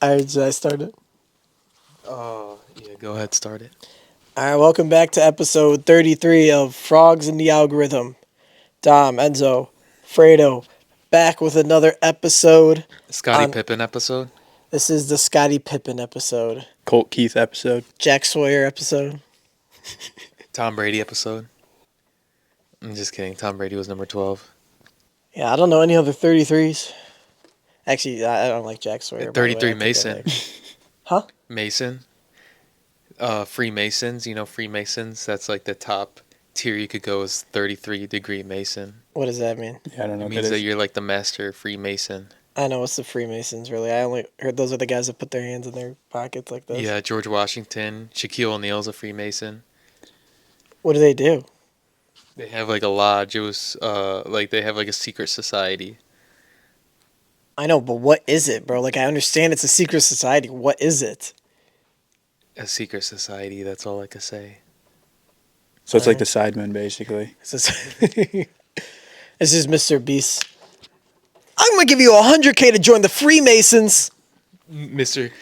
I started. Oh, yeah, go ahead, start it. All right, welcome back to episode 33 of Frogs in the Algorithm. Dom, Enzo, Fredo, back with another episode. Scottie On Pippen episode? This is the Scottie Pippen episode, Colt Keith episode. Jack Sawyer episode. Tom Brady episode? I'm just kidding. Tom Brady was number 12. Yeah, I don't know any other 33s. Actually, I don't like Jack Sawyer. by the way. 33 I think I Mason. like- Huh? Mason. Freemasons. You know Freemasons? That's like the top tier you could go is 33-degree Mason. What does that mean? Yeah, I don't know. It means that you're like the master Freemason. I know it's the Freemasons, really. I only heard those are the guys that put their hands in their pockets like this. Yeah, George Washington. Shaquille O'Neal's a Freemason. What do they do? They have like a lodge. It was like they have like a secret society. I know, but what is it, bro? Like, I understand it's a secret society. What is it? A secret society, that's all I could say. So it's like the Sidemen, basically. This is, this is Mr. Beast. I'm gonna give you 100K to join the Freemasons. Mr.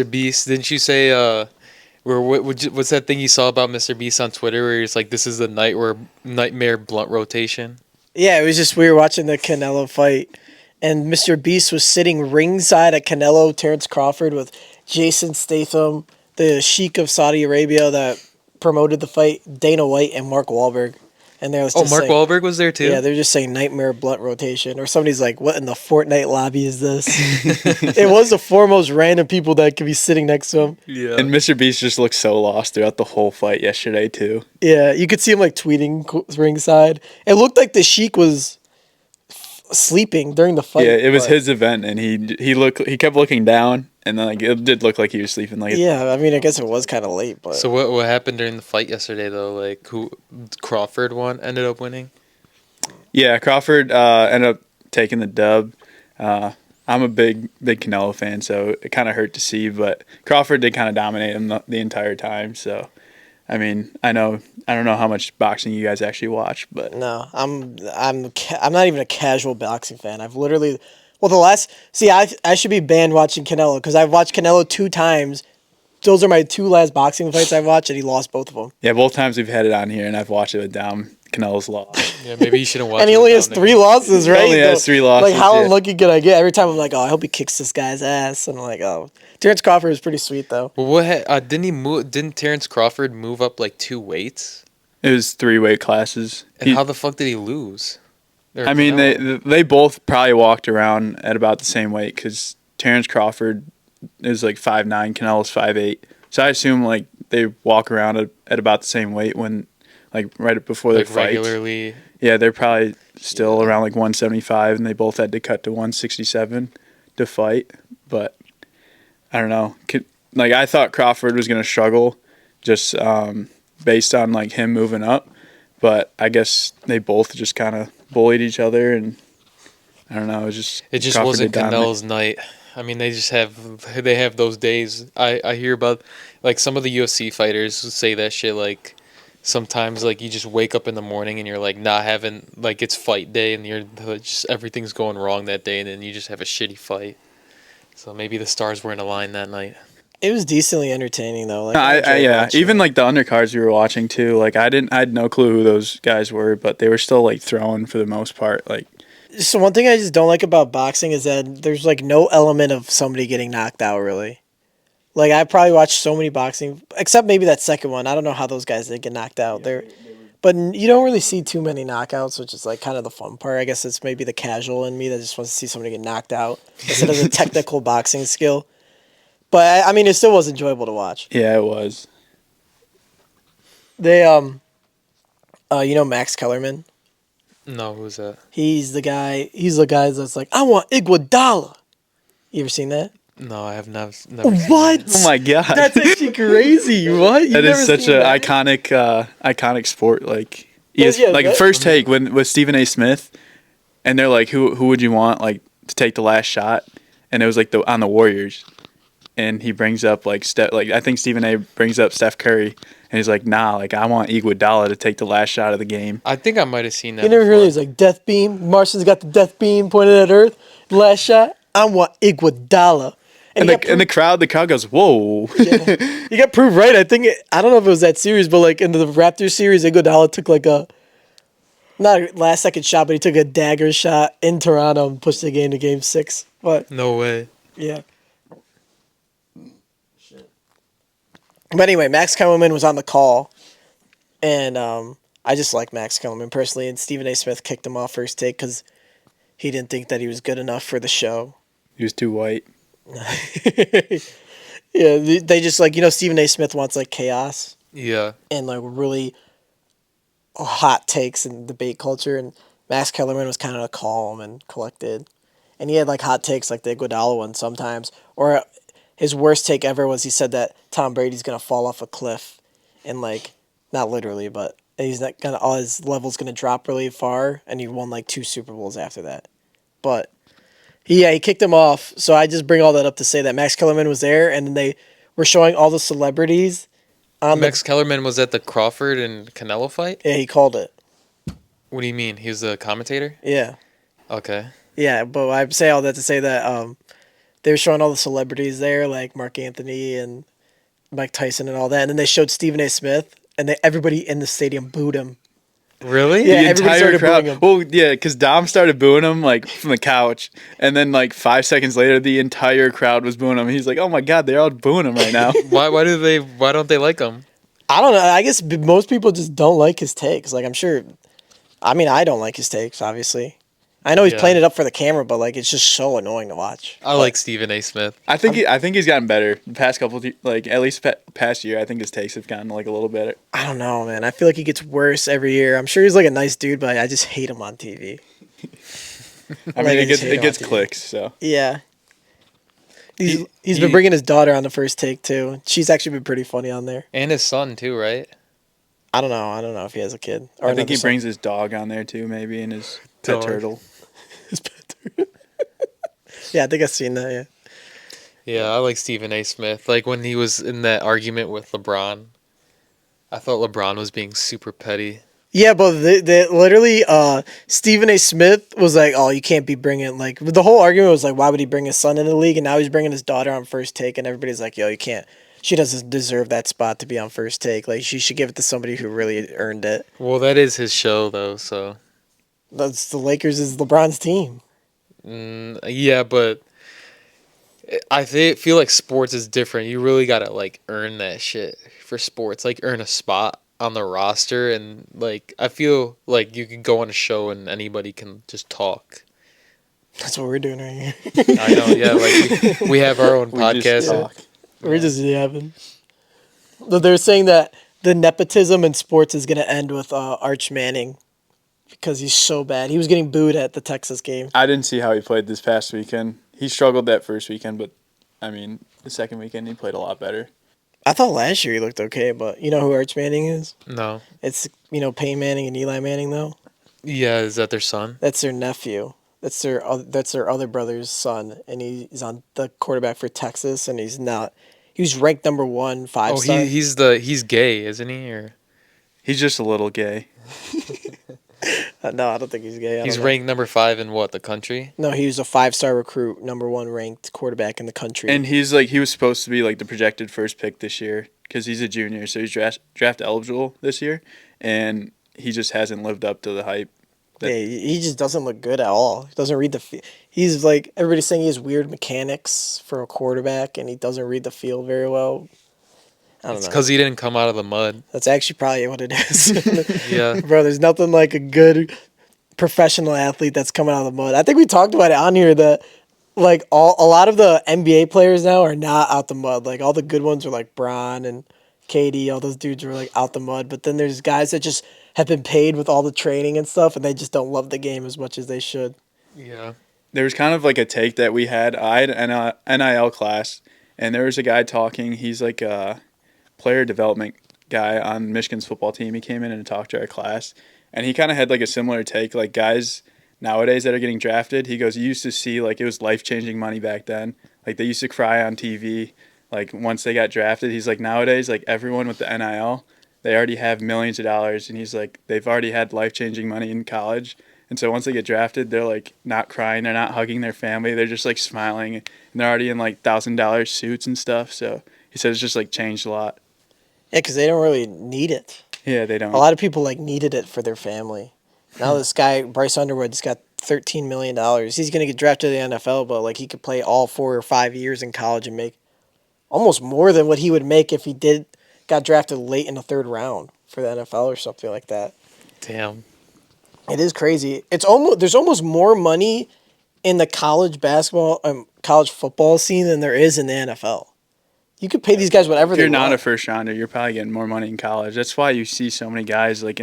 Beast, didn't you say what's that thing you saw about Mr. Beast on Twitter where he's like, this is the nightmare blunt rotation? Yeah, it was just we were watching the Canelo fight, and Mr. Beast was sitting ringside at Canelo Terrence Crawford with Jason Statham, the Sheik of Saudi Arabia that promoted the fight, Dana White, and Mark Wahlberg. And there was Oh, Mark Wahlberg was there too? Yeah, they're just saying nightmare blunt rotation. Or somebody's like, what in the Fortnite lobby is this? It was the foremost random people that could be sitting next to him. Yeah. And Mr. Beast just looked so lost throughout the whole fight yesterday, too. Yeah, you could see him like tweeting ringside. It looked like the Sheik was sleeping during the fight. Yeah, it was but- his event, and he kept looking down, and then like it did look like he was sleeping. Like Yeah, I mean, I guess it was kind of late, but So what happened during the fight yesterday though? Like who Crawford ended up winning? yeah, Crawford ended up taking the dub. I'm a big Canelo fan, so it kind of hurt to see, but Crawford did kind of dominate him the entire time. So, I mean, I don't know how much boxing you guys actually watch, but no, I'm not even a casual boxing fan. I've literally, I should be banned watching Canelo because I've watched Canelo 2 times. Those are my 2 last boxing fights I've watched, and he lost both of them. yeah, both times we've had it on here, and I've watched it with Dom. Canelo's lost. Yeah, maybe you shouldn't watch. And he it only with has Dominic. 3 losses, right? He only has 3 losses. Like, how yeah. unlucky could I get? Every time I'm like, oh, I hope he kicks this guy's ass. And I'm like, oh. Terrence Crawford is pretty sweet, though. Well, didn't Terrence Crawford move up like 2 weights? It was 3 weight classes. And how the fuck did he lose? Or I mean, Canelo? they both probably walked around at about the same weight because Terrence Crawford is like 5'9", Canelo's 5'8". So I assume like they walk around at about the same weight when like right before their like fights. regularly. Yeah, they're probably still around like 175, and they both had to cut to 167 to fight. But I don't know. Like I thought Crawford was gonna struggle, just based on like him moving up. But I guess they both just kind of bullied each other, and I don't know. It just Crawford wasn't did dominate. Canelo's night. I mean, they have those days. I hear about like some of the UFC fighters say that shit. Like sometimes like you just wake up in the morning and you're like not having like it's fight day and you're just everything's going wrong that day and then you just have a shitty fight. So maybe the stars weren't aligned that night. It was decently entertaining, though. Like, No, enjoyed yeah, watching even it. like the undercards we were watching too. Like I had no clue who those guys were, but they were still like throwing for the most part. Like So one thing I just don't like about boxing is that there's like no element of somebody getting knocked out, really. Like I probably watched so many boxing, except maybe that second one. I don't know how those guys did get knocked out. But you don't really see too many knockouts, which is like kind of the fun part. I guess it's maybe the casual in me that just wants to see somebody get knocked out instead of the technical boxing skill. But I mean, it still was enjoyable to watch. yeah, it was. They Max Kellerman. No, who's that? He's the guy that's like, I want Iguodala. You ever seen that? No, I have never seen that. Oh my god, That's actually crazy. What? You've that is never such seen an that? iconic sport. Like Yeah, yeah, like that- first take with Stephen A. Smith, and they're like, who would you want like to take the last shot? And it was like on the Warriors, and he brings up like I think Stephen A. brings up Steph Curry, and he's like, nah, like I want Iguodala to take the last shot of the game. I think I might have seen that. You never heard before. it was like death beam. Martian's got the death beam pointed at Earth. Last shot, I want Iguodala. And the crowd goes, whoa. He got proved right. I don't know if it was that series, but like in the Raptors series, Iguodala took like not a last second shot, but he took a dagger shot in Toronto and pushed the game to Game 6. But No way. yeah. But anyway, Max Kellerman was on the call, and I just like Max Kellerman personally. And Stephen A. Smith kicked him off first take because he didn't think that he was good enough for the show. He was too white. Yeah, they just like Stephen A. Smith wants like chaos Yeah. and like really hot takes and debate culture, and Max Kellerman was kind of calm and collected, and he had like hot takes like the Iguodala one sometimes, or his worst take ever was he said that Tom Brady's gonna fall off a cliff, and like not literally, but he's not gonna all his levels gonna drop really far, and he won like 2 Super Bowls after that, but. He kicked him off, so I just bring all that up to say that Max Kellerman was there, and then they were showing all the celebrities. Max Kellerman was at the Crawford and Canelo fight? Yeah, he called it. What do you mean? He was a commentator? Yeah. Okay. Yeah, but I say all that to say that they were showing all the celebrities there, like Mark Anthony and Mike Tyson and all that, and then they showed Stephen A. Smith, and everybody in the stadium booed him. Really? Yeah, The everybody entire started crowd. booing him. Well, yeah, because Dom started booing him like from the couch, and then like 5 seconds later, the entire crowd was booing him. He's like, "Oh my god, they're all booing him right now." Why don't they like him? I don't know. I guess most people just don't like his takes. Like, I'm sure. I mean, I don't like his takes, obviously. I know he's Yeah. playing it up for the camera, but like it's just so annoying to watch. I like Stephen A. Smith. I think he's gotten better the past couple like at least past year. I think his takes have gotten like a little better. I don't know, man. I feel like he gets worse every year. I'm sure he's like a nice dude, but I just hate him on TV. I mean, I just hate it gets on TV. clicks. So Yeah. He's been bringing his daughter on the first take too. She's actually been pretty funny on there. And his son, too, right? I don't know if he has a kid. Or I think he another son. brings his dog on there too, maybe, and his pet Dog. turtle. His pet turtle. Yeah, I think I've seen that. Yeah. Yeah, I like Stephen A. Smith. Like when he was in that argument with LeBron, I thought LeBron was being super petty. Yeah, but they literally, Stephen A. Smith was like, "Oh, you can't be bringing like." The whole argument was like, "Why would he bring his son in the league?" And now he's bringing his daughter on first take, and everybody's like, "Yo, you can't. She doesn't deserve that spot to be on first take. Like, she should give it to somebody who really earned it." Well, that is his show, though, so. That's the Lakers is LeBron's team. Yeah, but feel like sports is different. You really gotta like earn that shit for sports. Like earn a spot on the roster, and like I feel like you can go on a show and anybody can just talk. That's what we're doing right here. I know, yeah. Like we have our own We just podcast. talk. We're just yapping. But they're saying that the nepotism in sports is gonna end with Arch Manning because he's so bad. He was getting booed at the Texas game. I didn't see how he played this past weekend. He struggled that first weekend, but I mean, the second weekend he played a lot better. I thought last year he looked okay, but you know who Arch Manning is? No. It's Peyton Manning and Eli Manning though. Yeah, is that their son? That's their nephew. That's their other brother's son, and he's on the quarterback for Texas, and he's not. He was ranked number 1 5-star. He's gay, isn't he? Or He's just a little gay. No, I don't think he's gay. he's ranked number 5 in what, the country? No, he was a 5-star recruit, number 1 ranked quarterback in the country. And he was supposed to be like the projected first pick this year because he's a junior, so he's draft eligible this year, and he just hasn't lived up to the hype. yeah, he just doesn't look good at all. He doesn't read the. He's like everybody's saying he has weird mechanics for a quarterback, and he doesn't read the field very well. I don't It's know. because he didn't come out of the mud. That's actually probably what it is. Yeah. Bro, there's nothing like a good professional athlete that's coming out of the mud. I think we talked about it on here that like a lot of the NBA players now are not out the mud. Like all the good ones are like Bron and KD, all those dudes were like out the mud. But then there's guys that just have been paid with all the training and stuff, and they just don't love the game as much as they should. Yeah. There was kind of like a take that we had. I had an NIL class, and there was a guy talking. He's like a player development guy on Michigan's football team. He came in and talked to our class, and he kind of had like a similar take. Like guys nowadays that are getting drafted, he goes, you used to see like it was life-changing money back then. Like they used to cry on TV. Like once they got drafted, he's like nowadays like everyone with the NIL, they already have millions of dollars, and he's like they've already had life-changing money in college. And And so once they get drafted, they're like not crying, they're not hugging their family, they're just like smiling, and they're already in like $1,000 suits and stuff. So he said it's just like changed a lot. Yeah, because they don't really need it. Yeah, they don't. A lot of people like needed it for their family. Now this guy Bryce Underwood's got $13 million. He's gonna get drafted to the NFL, but like he could play all 4 or 5 years in college and make almost more than what he would make if he got drafted late in the 3rd round for the NFL or something like that. Damn. It is crazy. There's almost more money in the college basketball, college football scene than there is in the NFL. You could pay these guys whatever If they you're want. not a first rounder, you're probably getting more money in college. That's why you see so many guys like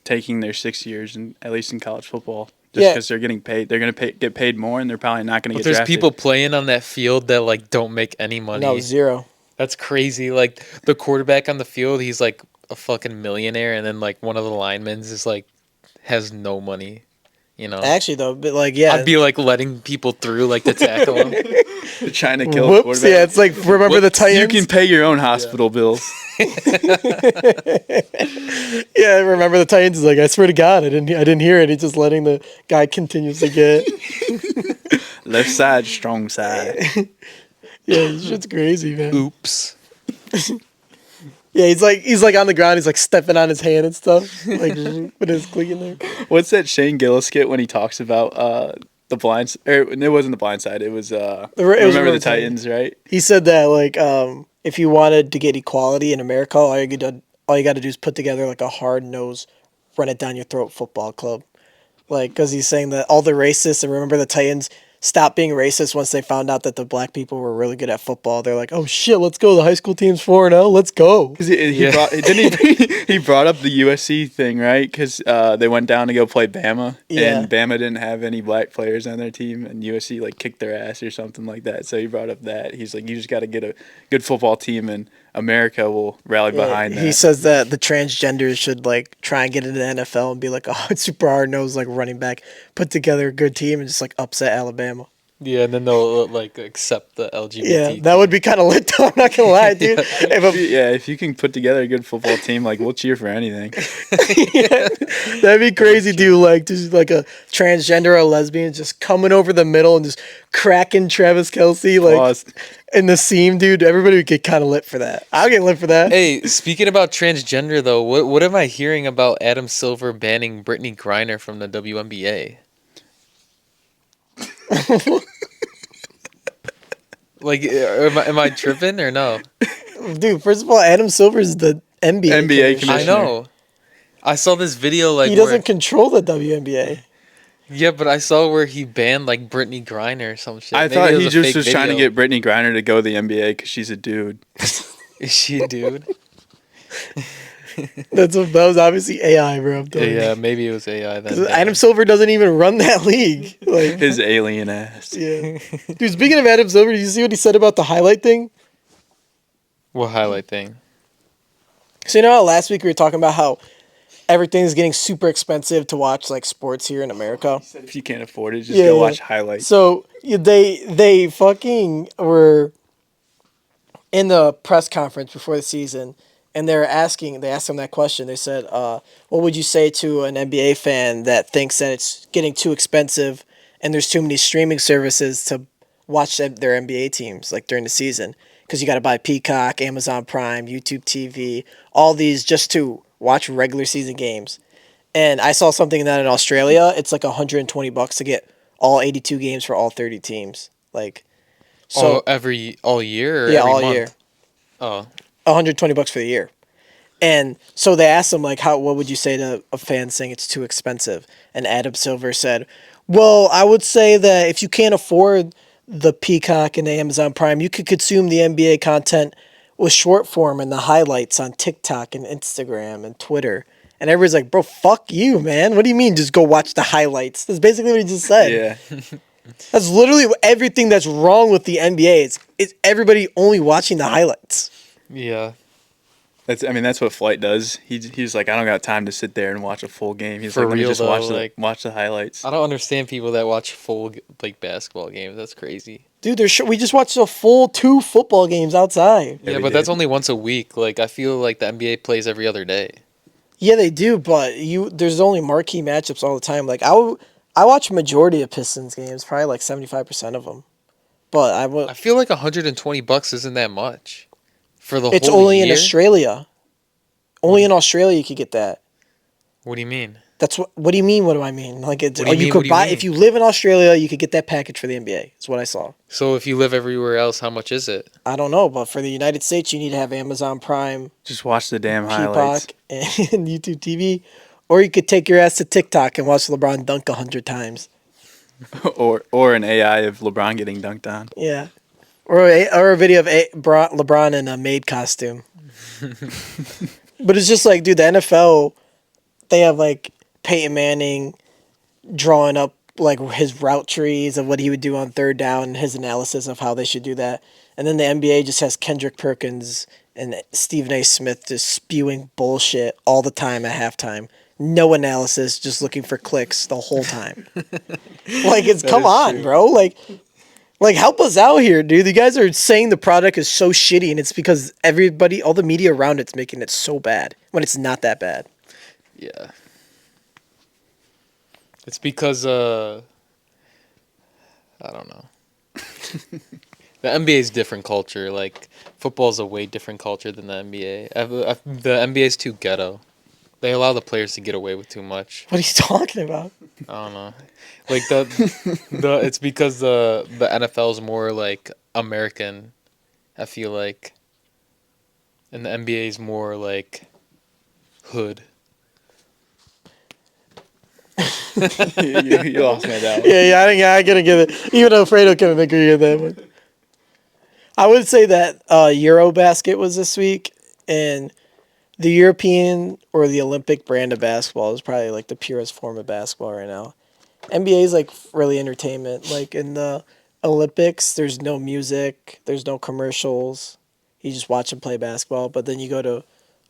taking their 6 years, and at least in college football, just because they're getting paid. They're going to get paid more, and they're probably not going to get There's drafted. people playing on that field that like don't make any money. No, zero. That's crazy. Like the quarterback on the field, he's like a fucking millionaire, and then like one of the linemen is like has no money. You know. Actually, though, but like, yeah. I'd be like letting people through like to tackle them. They're trying to kill a Whoops, quarterback. yeah, it's like, remember the Titans? You can pay your own hospital bills. Yeah, remember the Titans? Is like, I swear to God, I didn't hear it. He's just letting the guy continuously get. Left side, strong side. Yeah, this shit's crazy, man. Oops. Yeah, he's like on the ground. He's like stepping on his hand and stuff, like with his cleat in there. What's that Shane Gillis skit when he talks about the blinds? Or it wasn't the blind side. It was remember the Titans, right? He said that like if you wanted to get equality in America, all you got to do is put together like a hard nosed, run it down your throat football club, like because he's saying that all the racists and remember the Titans stopped being racist once they found out that the black people were really good at football. They're like, oh shit, let's go. The high school team's 4-0. Let's go. Because he brought up the USC thing, right? Because they went down to go play Bama, and Bama didn't have any black players on their team, and USC like kicked their ass or something like that. So he brought up that. He's like, you just got to get a good football team, and America will rally behind that. He says that the transgenders should like try and get into the NFL and be like, oh, it's super hard nosed like running back, put together a good team and just like upset Alabama. Yeah, and then they'll like accept the LGBT. Yeah, that would be kind of lit though, I'm not gonna lie, dude. If you can put together a good football team, like we'll cheer for anything. Yeah, that'd be crazy, dude. Like just like a transgender or a lesbian just coming over the middle and just cracking Travis Kelce like in the seam, dude. Everybody would get kind of lit for that. I'll get lit for that. Hey, speaking about transgender though, what am I hearing about Adam Silver banning Brittany Griner from the WNBA? Like, am I tripping or no? Dude, first of all, Adam Silver is the NBA commissioner. I know. I saw this video like he doesn't control the WNBA. Yeah, but I saw where he banned like Brittany Griner or some shit. I Maybe thought it he a just fake was trying to video. get Brittany Griner to go to the NBA because she's a dude. Is she a dude? That was obviously AI, bro. I'm telling you. Yeah, maybe it was AI then. 'Cause Adam Silver doesn't even run that league. Like, His alien ass. yeah. Dude, speaking of Adam Silver, did you see what he said about the highlight thing? What highlight thing? So you know how last week we were talking about how everything's getting super expensive to watch like sports here in America? If you can't afford it, just go watch highlights. So they fucking were in the press conference before the season, and they asked him that question. They said, what would you say to an NBA fan that thinks that it's getting too expensive and there's too many streaming services to watch their NBA teams like during the season? Because you got to buy Peacock, Amazon Prime, YouTube TV, all these just to watch regular season games. And I saw something that in Australia, it's like $120 to get all 82 games for all 30 teams. Like, so all year? Or yeah, every all month? year. Oh. $120 for the year. And so they asked him like, what would you say to a fan saying it's too expensive? And Adam Silver said, well, I would say that if you can't afford the Peacock and the Amazon Prime, you could consume the NBA content with short form and the highlights on TikTok and Instagram and Twitter. And everybody's like, bro, fuck you, man. What do you mean just go watch the highlights? That's basically what he just said. Yeah. That's literally everything that's wrong with the NBA. It's everybody only watching the highlights. Yeah. That's what Flight does. He's like, I don't got time to sit there and watch a full game. He's For like, let me real, just though, watch the highlights. I don't understand people that watch full like basketball games. That's crazy. Dude, we just watched a full 2 football games outside. Yeah, Every but day. that's only once a week. Like I feel like the NBA plays every other day. Yeah, they do, but there's only marquee matchups all the time. Like I watch majority of Pistons games, probably like 75% of them. But I will. I feel like $120 isn't that much for the It's whole only in year. Australia. Only in Australia you could get that. What do you mean? That's what do you mean? What do I mean? Like it's What do you mean, could what do you buy mean? if you live in Australia, you could get that package for the NBA. Is what I saw. So if you live everywhere else, how much is it? I don't know, but for the United States, you need to have Amazon Prime, Just watch the damn highlights. Peacock, and YouTube TV, or you could take your ass to TikTok and watch LeBron dunk 100 times. or an AI of LeBron getting dunked on. Yeah, or a video of LeBron in a maid costume. But it's just like, dude, the NFL, they have like Peyton Manning drawing up like his route trees of what he would do on third down and his analysis of how they should do that. And then the NBA just has Kendrick Perkins and Stephen A. Smith just spewing bullshit all the time at halftime. No analysis, just looking for clicks the whole time. Like it's come is on, true. bro. Like help us out here, dude. You guys are saying the product is so shitty, and it's because everybody, all the media around it's making it so bad when it's not that bad. Yeah. It's because I don't know. The NBA is different culture. Like football's a way different culture than the NBA. The NBA is too ghetto. They allow the players to get away with too much. What are you talking about? I don't know. Like the it's because the NFL is more like American, I feel like. And the NBA is more like hood. you lost me that one. Yeah, I gotta give it. Even Alfredo can agree with that one. I would say that Eurobasket was this week, and the European or the Olympic brand of basketball is probably like the purest form of basketball right now. NBA is like really entertainment. Like in the Olympics, there's no music, there's no commercials. You just watch them play basketball. But then you go to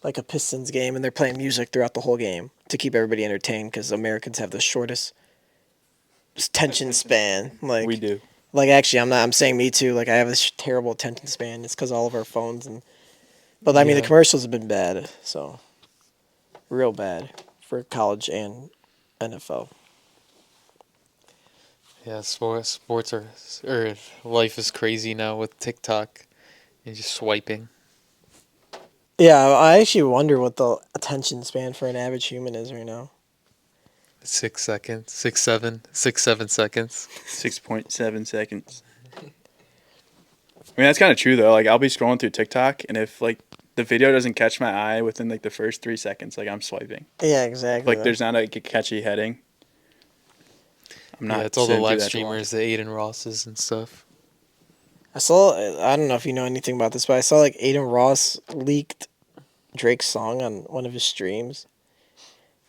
like a Pistons game and they're playing music throughout the whole game to keep everybody entertained because Americans have the shortest attention span. Like We do. Like actually, I'm saying me too. Like I have this terrible attention span. It's because all of our phones and. But I mean, the Yeah. commercials have been bad, so real bad for college and NFL. Yeah, sports are or life is crazy now with TikTok and just swiping. Yeah, I actually wonder what the attention span for an average human is right now. 6 seconds, 6, 7 seconds. 6.7 seconds. I mean, that's kind of true, though. Like, I'll be scrolling through TikTok, and if, like, the video doesn't catch my eye within, like, the first 3 seconds, like, I'm swiping. Yeah, exactly. Like, there's not a catchy heading. I'm not Yeah, it's all the sitting through live that to streamers, the Aiden Rosses and stuff. I don't know if you know anything about this, but I saw like Aiden Ross leaked Drake's song on one of his streams.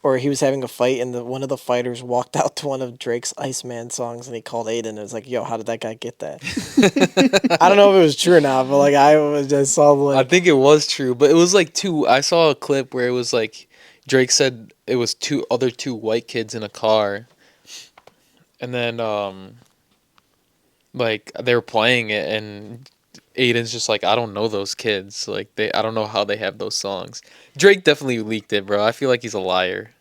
Or he was having a fight and one of the fighters walked out to one of Drake's Iceman songs and he called Aiden and was like, yo, how did that guy get that? I don't know if it was true or not, but like I saw like I think it was true, but it was like I saw a clip where it was like Drake said it was two white kids in a car. And then like they were playing it and Aiden's just like, I don't know those kids. Like I don't know how they have those songs. Drake definitely leaked it, bro. I feel like he's a liar.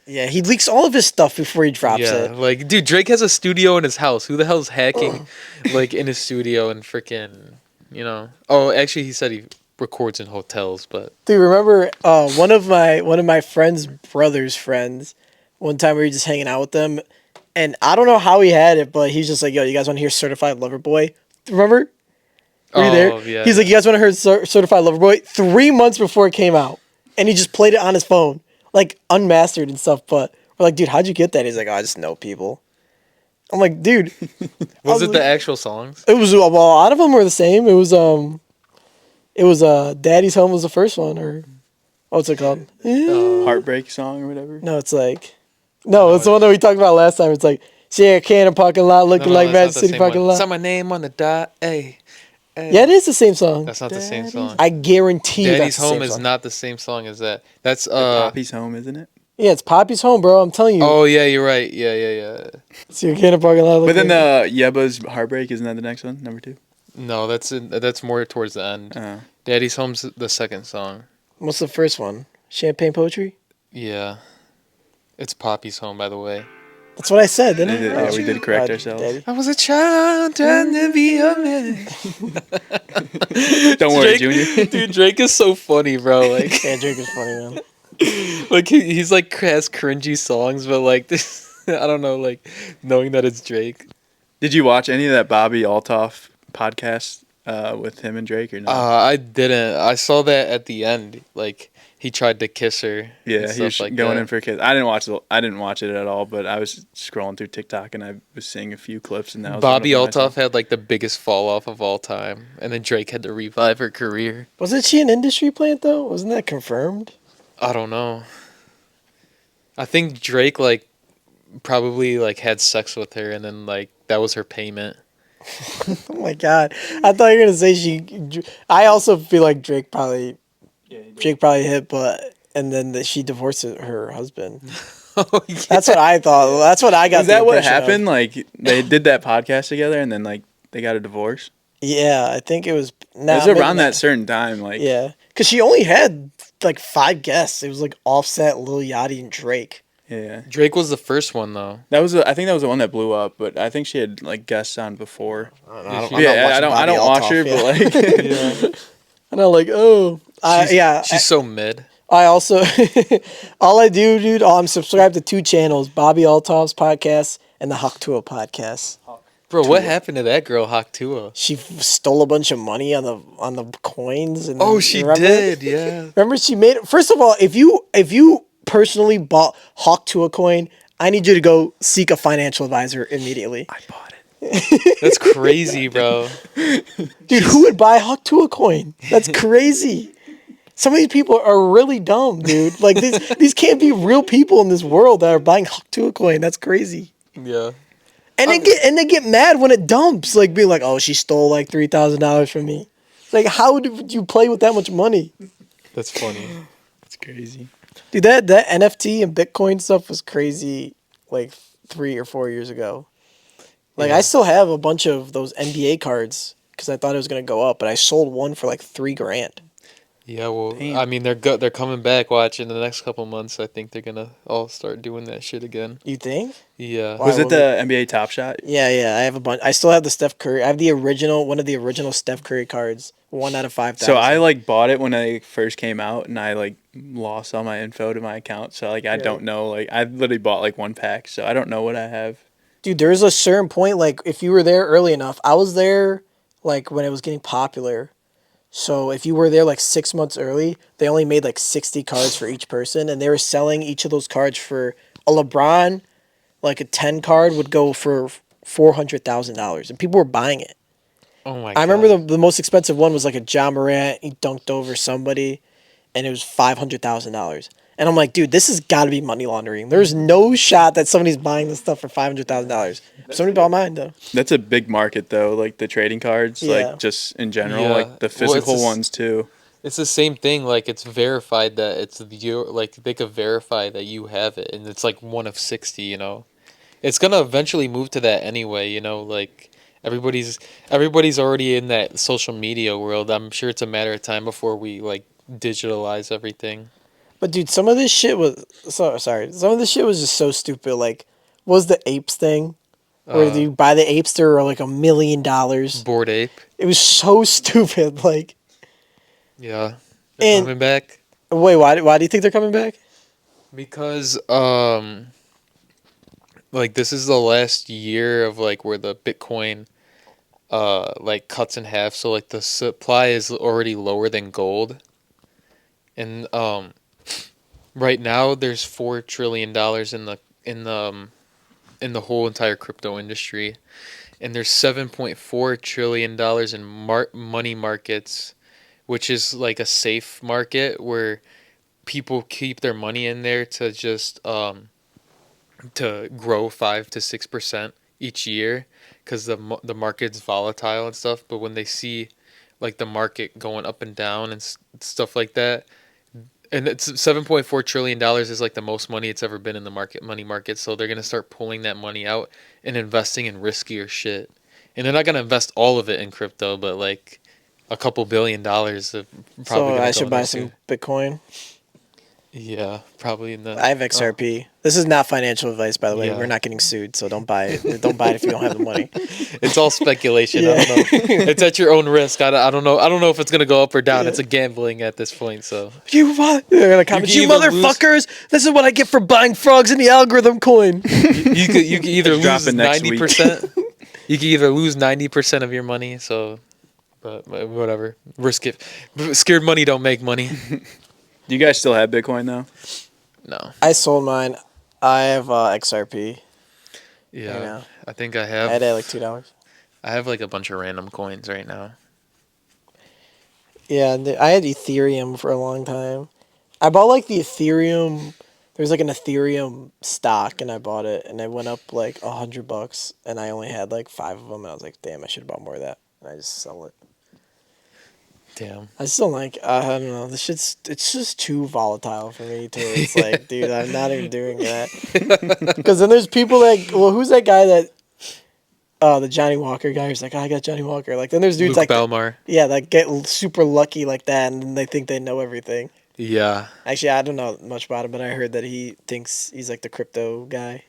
Yeah, he leaks all of his stuff before he drops it. Like dude, Drake has a studio in his house. Who the hell's hacking like in his studio and freaking, you know? Oh, actually he said he records in hotels, but Dude, remember one of my friend's brother's friends, one time we were just hanging out with them, and I don't know how he had it, but he's just like, yo, you guys want to hear Certified Lover Boy? Remember? Were you there? Yeah, He's like, you guys want to hear Certified Lover Boy? 3 months before it came out. And he just played it on his phone. Like, unmastered and stuff. But we're like, dude, how'd you get that? He's like, oh, I just know people. I'm like, dude. was it the actual songs? It was, well, a lot of them were the same. It was Daddy's Home was the first one. Or, what's it called? Heartbreak song or whatever. No, it's like, no, it's the one that we talked about last time. It's like, Sierra Cannon parking lot looking like Magic City parking lot. Saw my name on the dot, hey. Yeah, it is the same song. That's not the same song. I guarantee you Daddy's that's the same Home is song. not the same song as that. That's Poppy's Home, isn't it? Yeah, it's Poppy's Home, bro. I'm telling you. Oh yeah, you're right. Yeah. So you're getting a parking lot. But then the Yeba's Heartbreak, isn't that the next one? Number 2? No, that's more towards the end. Oh. Daddy's Home's the second song. What's the first one? Champagne Poetry? Yeah. It's Poppy's home, by the way. That's what I said, didn't I? Yeah, we did correct ourselves. Daddy. I was a child trying to be a man. Don't worry, Drake, Junior. dude, Drake is so funny, bro. Like, Yeah, Drake is funny, man. like he's like has cringy songs, but like this, I don't know, like knowing that it's Drake. Did you watch any of that Bobby Altoff podcast with him and Drake or no? I didn't. I saw that at the end. Like he tried to kiss her. Yeah, and he was stuff like going that. in for a kiss. I didn't watch it at all, but I was scrolling through TikTok and I was seeing a few clips, and that was Bobby one of my Altoff had like the biggest fall off of all time, and then Drake had to revive her career. Wasn't she an industry plant though? Wasn't that confirmed? I don't know. I think Drake like probably like had sex with her, and then like that was her payment. Oh my god! I thought you were gonna say she. I also feel like Drake probably hit, but and then she divorced her husband. Oh yeah. That's what I thought. That's what I got. Is that the what impression of. happened? Like they did that podcast together, and then like they got a divorce. Yeah, I think it was. It was maybe around not. that certain time. Like Yeah, because she only had like 5 guests. It was like Offset, Lil Yachty, and Drake. yeah. Drake was the first one though. That was I think that was the one that blew up, but I think she had like guests on before. I don't, Yeah, I don't watch her, but like Yeah. And I'm like, oh, yeah. She's so mid. I also, all I do, dude, I'm subscribed to 2 channels: Bobby Altoff's podcast and the Hawk Tua podcast. Bro, what happened to that girl, Hawk Tua? She stole a bunch of money on the coins. And Oh, she remember? did, yeah. Remember, she made. First of all, if you personally bought Hawk Tua coin, I need you to go seek a financial advisor immediately. I bought it. That's crazy, bro. Dude, who would buy Hawk Tua coin? That's crazy. Some of these people are really dumb, dude. Like these can't be real people in this world that are buying Hawk Tua coin. That's crazy. Yeah. And they get mad when it dumps, like being like, "Oh, she stole like $3,000 from me." Like, how did you play with that much money, That's funny. It's crazy. dude? That NFT and Bitcoin stuff was crazy, like 3 or 4 years ago. Like, Yeah. I still have a bunch of those NBA cards because I thought it was gonna go up, but I sold one for like $3,000. Yeah, well, Damn. I mean, they're coming back. Watch in the next couple months. I think they're gonna all start doing that shit again. You think? Yeah. Why Was it would the NBA Top Shot? Yeah, I have a bunch. I still have the Steph Curry. I have one of the original Steph Curry cards. 1 out of 5,000. So I like bought it when they first came out, and I like lost all my info to my account. So like I don't know. Like I literally bought like 1 pack, so I don't know what I have. Dude, there's a certain point, like, if you were there early enough, I was there, like, when it was getting popular. So if you were there, like, 6 months early, they only made, like, 60 cards for each person, and they were selling each of those cards for a LeBron, like, a 10 card would go for $400,000, and people were buying it. Oh my. I remember the most expensive one was, like, a Ja Morant, he dunked over somebody, and it was $500,000. And I'm like, dude, this has got to be money laundering. There's no shot that somebody's buying this stuff for $500,000. Somebody bought mine, though. That's a big market though, like the trading cards, Yeah. like just in general, Yeah. like the Well, physical it's a s- ones too. It's the same thing. Like it's verified that it's your. Like they could verify that you have it, and it's like 1 of 60. You know, it's gonna eventually move to that anyway. You know, like everybody's already in that social media world. I'm sure it's a matter of time before we like digitalize everything. But dude, some of this shit was sorry. Some of this shit was just so stupid. Like, what was the apes thing? Where you buy the apes for like $1 million? Bored Ape. It was so stupid. Like, Yeah. They're And- coming back. wait, why do you think they're coming back? Because like this is the last year of like where the Bitcoin like cuts in half, so like the supply is already lower than gold. And right now there's $4 trillion in the whole entire crypto industry, and there's $7.4 trillion in money markets, which is like a safe market where people keep their money in there to just to grow 5 to 6% each year, because the market's volatile and stuff. But when they see like the market going up and down and stuff like that, and it's $7.4 trillion is like the most money it's ever been in the money market. So they're gonna start pulling that money out and investing in riskier shit. And they're not gonna invest all of it in crypto, but like a couple $1 billion. Probably So gonna I go should in buy there some too. Bitcoin. Yeah, probably in the. I have XRP. This is not financial advice, by the way. Yeah. We're not getting sued, so don't buy it. Don't buy it if you don't have the money. It's all speculation. Yeah. I don't know. It's at your own risk. I don't know. I don't know if it's gonna go up or down. Yeah. It's a gambling at this point. So You what? They're gonna comment. You can either lose- motherfuckers! This is what I get for buying frogs in the algorithm coin. you could either It's dropping lose next week. 90%. You could either lose 90% of your money. So, but whatever. Risk it. Scared money don't make money. Do you guys still have Bitcoin though? No. I sold mine. I have XRP. Yeah. You know. I think I I have. had it at like $2. I have like a bunch of random coins right now. Yeah, and I had Ethereum for a long time. I bought like the Ethereum. There's like an Ethereum stock, and I bought it, and it went up like $100, and I only had like 5 of them, and I was like, damn, I should have bought more of that, and I just sell it. Damn. I still like, I don't know, it's just too volatile for me to, it's like, dude, I'm not even doing that. Because then there's people that, well, who's that guy that, the Johnny Walker guy who's like, I got Johnny Walker. Like, then there's dudes Luke like, Belmar. yeah, that get super lucky like that, and then they think they know everything. Yeah. Actually, I don't know much about him, but I heard that he thinks he's like the crypto guy.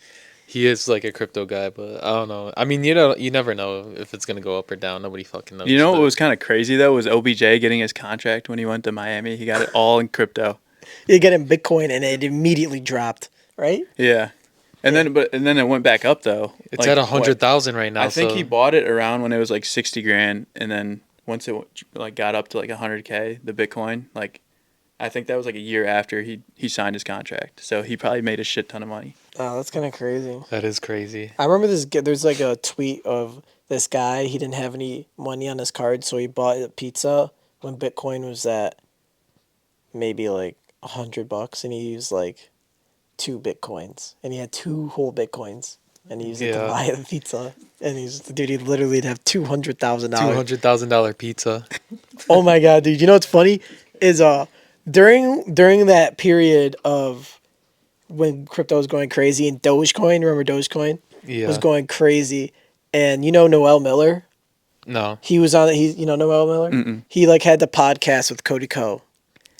He is like a crypto guy, but I don't know. I mean, you never know if it's gonna go up or down. Nobody fucking knows. You know what but- was kind of crazy though was OBJ getting his contract when he went to Miami. He got it all in crypto. You get in Bitcoin, and it immediately dropped, right? Yeah, and then it went back up though. It's Like, at what? 100,000 right now. I think so. he bought it around when it was like 60 grand, and then once it like got up to like 100K, the Bitcoin, like I think that was like a year after he signed his contract. So he probably made a shit ton of money. Oh, that's kind of crazy. That is crazy. I remember there's like a tweet of this guy. He didn't have any money on his card, so he bought a pizza when Bitcoin was at maybe like $100, and he used like 2 Bitcoins, and he had 2 whole Bitcoins, and he used it to Yeah. buy the pizza. And dude, he literally would have $200,000. $200,000 pizza. Oh my god, dude! You know what's funny is during that period of when crypto was going crazy and Dogecoin, remember Dogecoin? Yeah. Was going crazy, and you know Noel Miller. No. He was on. You know Noel Miller. Mm-mm. He like had the podcast with Cody Ko.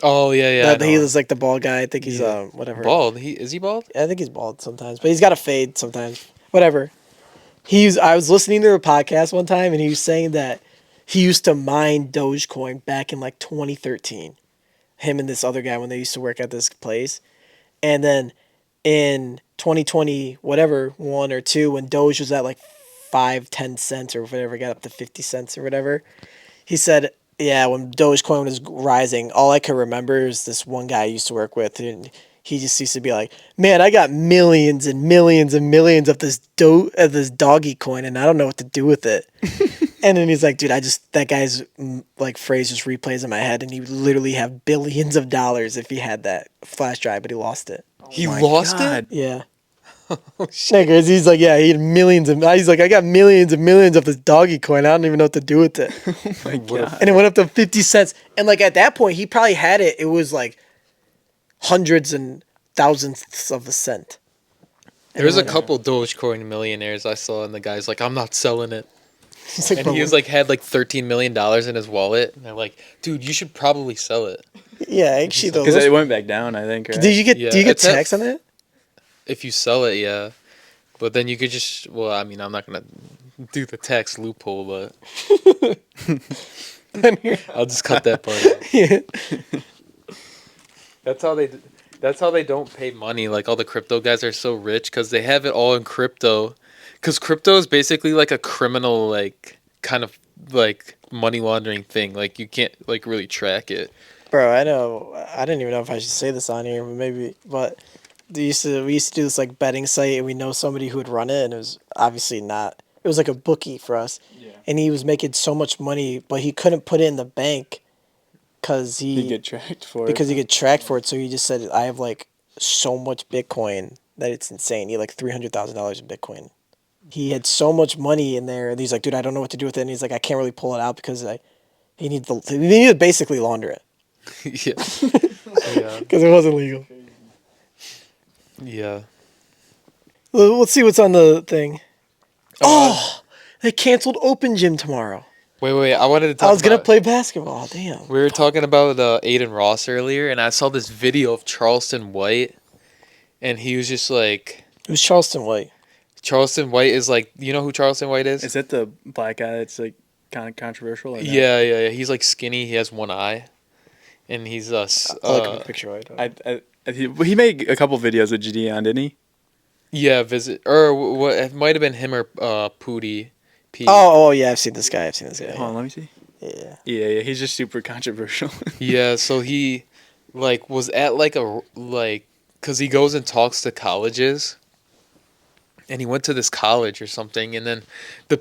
Oh yeah, yeah. I He know. was like the bald guy. I think he's Yeah. whatever. Bald. Is he bald? I think he's bald sometimes, but he's got a fade sometimes. Whatever. I was listening to a podcast one time, and he was saying that he used to mine Dogecoin back in like 2013. Him and this other guy when they used to work at this place, and then in 2020, whatever 1 or 2, when Doge was at like 5-10 cents or whatever, got up to 50 cents or whatever. He said, yeah, when Dogecoin was rising, all I could remember is this one guy I used to work with, and he just used to be like, man, I got millions and millions and millions of this doggy coin, and I don't know what to do with it. And then he's like, dude, that guy's like phrase just replays in my head, and he would literally have billions of dollars if he had that flash drive, but he lost it. He My lost God. it. Yeah. Niggas, he's like, yeah, he had millions of. He's like, I got millions and millions of this doggy coin. I don't even know what to do with it. My God. And it went up to 50 cents. And like at that point, he probably had it. It was like hundreds and thousandths of a cent. There was a couple Dogecoin millionaires I saw, and the guy's like, "I'm not selling it." He's like, And he was like, had like $13 million in his wallet, and they're like, "Dude, you should probably sell it yeah, actually, though. Because it went back down, I think. Right? Did you get? Yeah, do you get it's at- tax on that? if you sell it." Yeah, but then you could just. Well, I mean, I'm not gonna do the tax loophole, but I'll just cut that part out. Yeah. That's how they. That's how they don't pay money. Like all the crypto guys are so rich because they have it all in crypto. Because crypto is basically like a criminal, like kind of like money laundering thing. Like you can't like really track it. Bro, I know. I didn't even know if I should say this on here, but maybe. But we used to do this like betting site, and we know somebody who would run it, and it was obviously not. It was like a bookie for us, and he was making so much money, but he couldn't put it in the bank because He'd get tracked for because it. he get tracked for it. So he just said, "I have like so much Bitcoin that it's insane." He had like $300,000 in Bitcoin. He had so much money in there, and he's like, "Dude, I don't know what to do with it." And he's like, "I can't really pull it out because he needs to basically launder it Yeah. Yeah. because it wasn't legal." Yeah. Let's see what's on the thing. Oh, they canceled Open Gym tomorrow. Wait. I wanted to talk I was gonna about- play basketball. Damn. We were talking about Aiden Ross earlier, and I saw this video of Charleston White, and he was just like, Who's Charleston White? Charleston White is like, you know who Charleston White is? Is that the black guy that's like kind of controversial? Or no? Yeah. He's like skinny. He has one eye, and he's I'll look at the picture right now. He made a couple videos with Gideon, didn't he? yeah, visit or what? It might have been him or Pootie. P. Oh, yeah, I've seen this guy. Hold on, let me see. Yeah. Yeah, he's just super controversial. Yeah, so he like was at like cuz he goes and talks to colleges, and he went to this college or something, and then the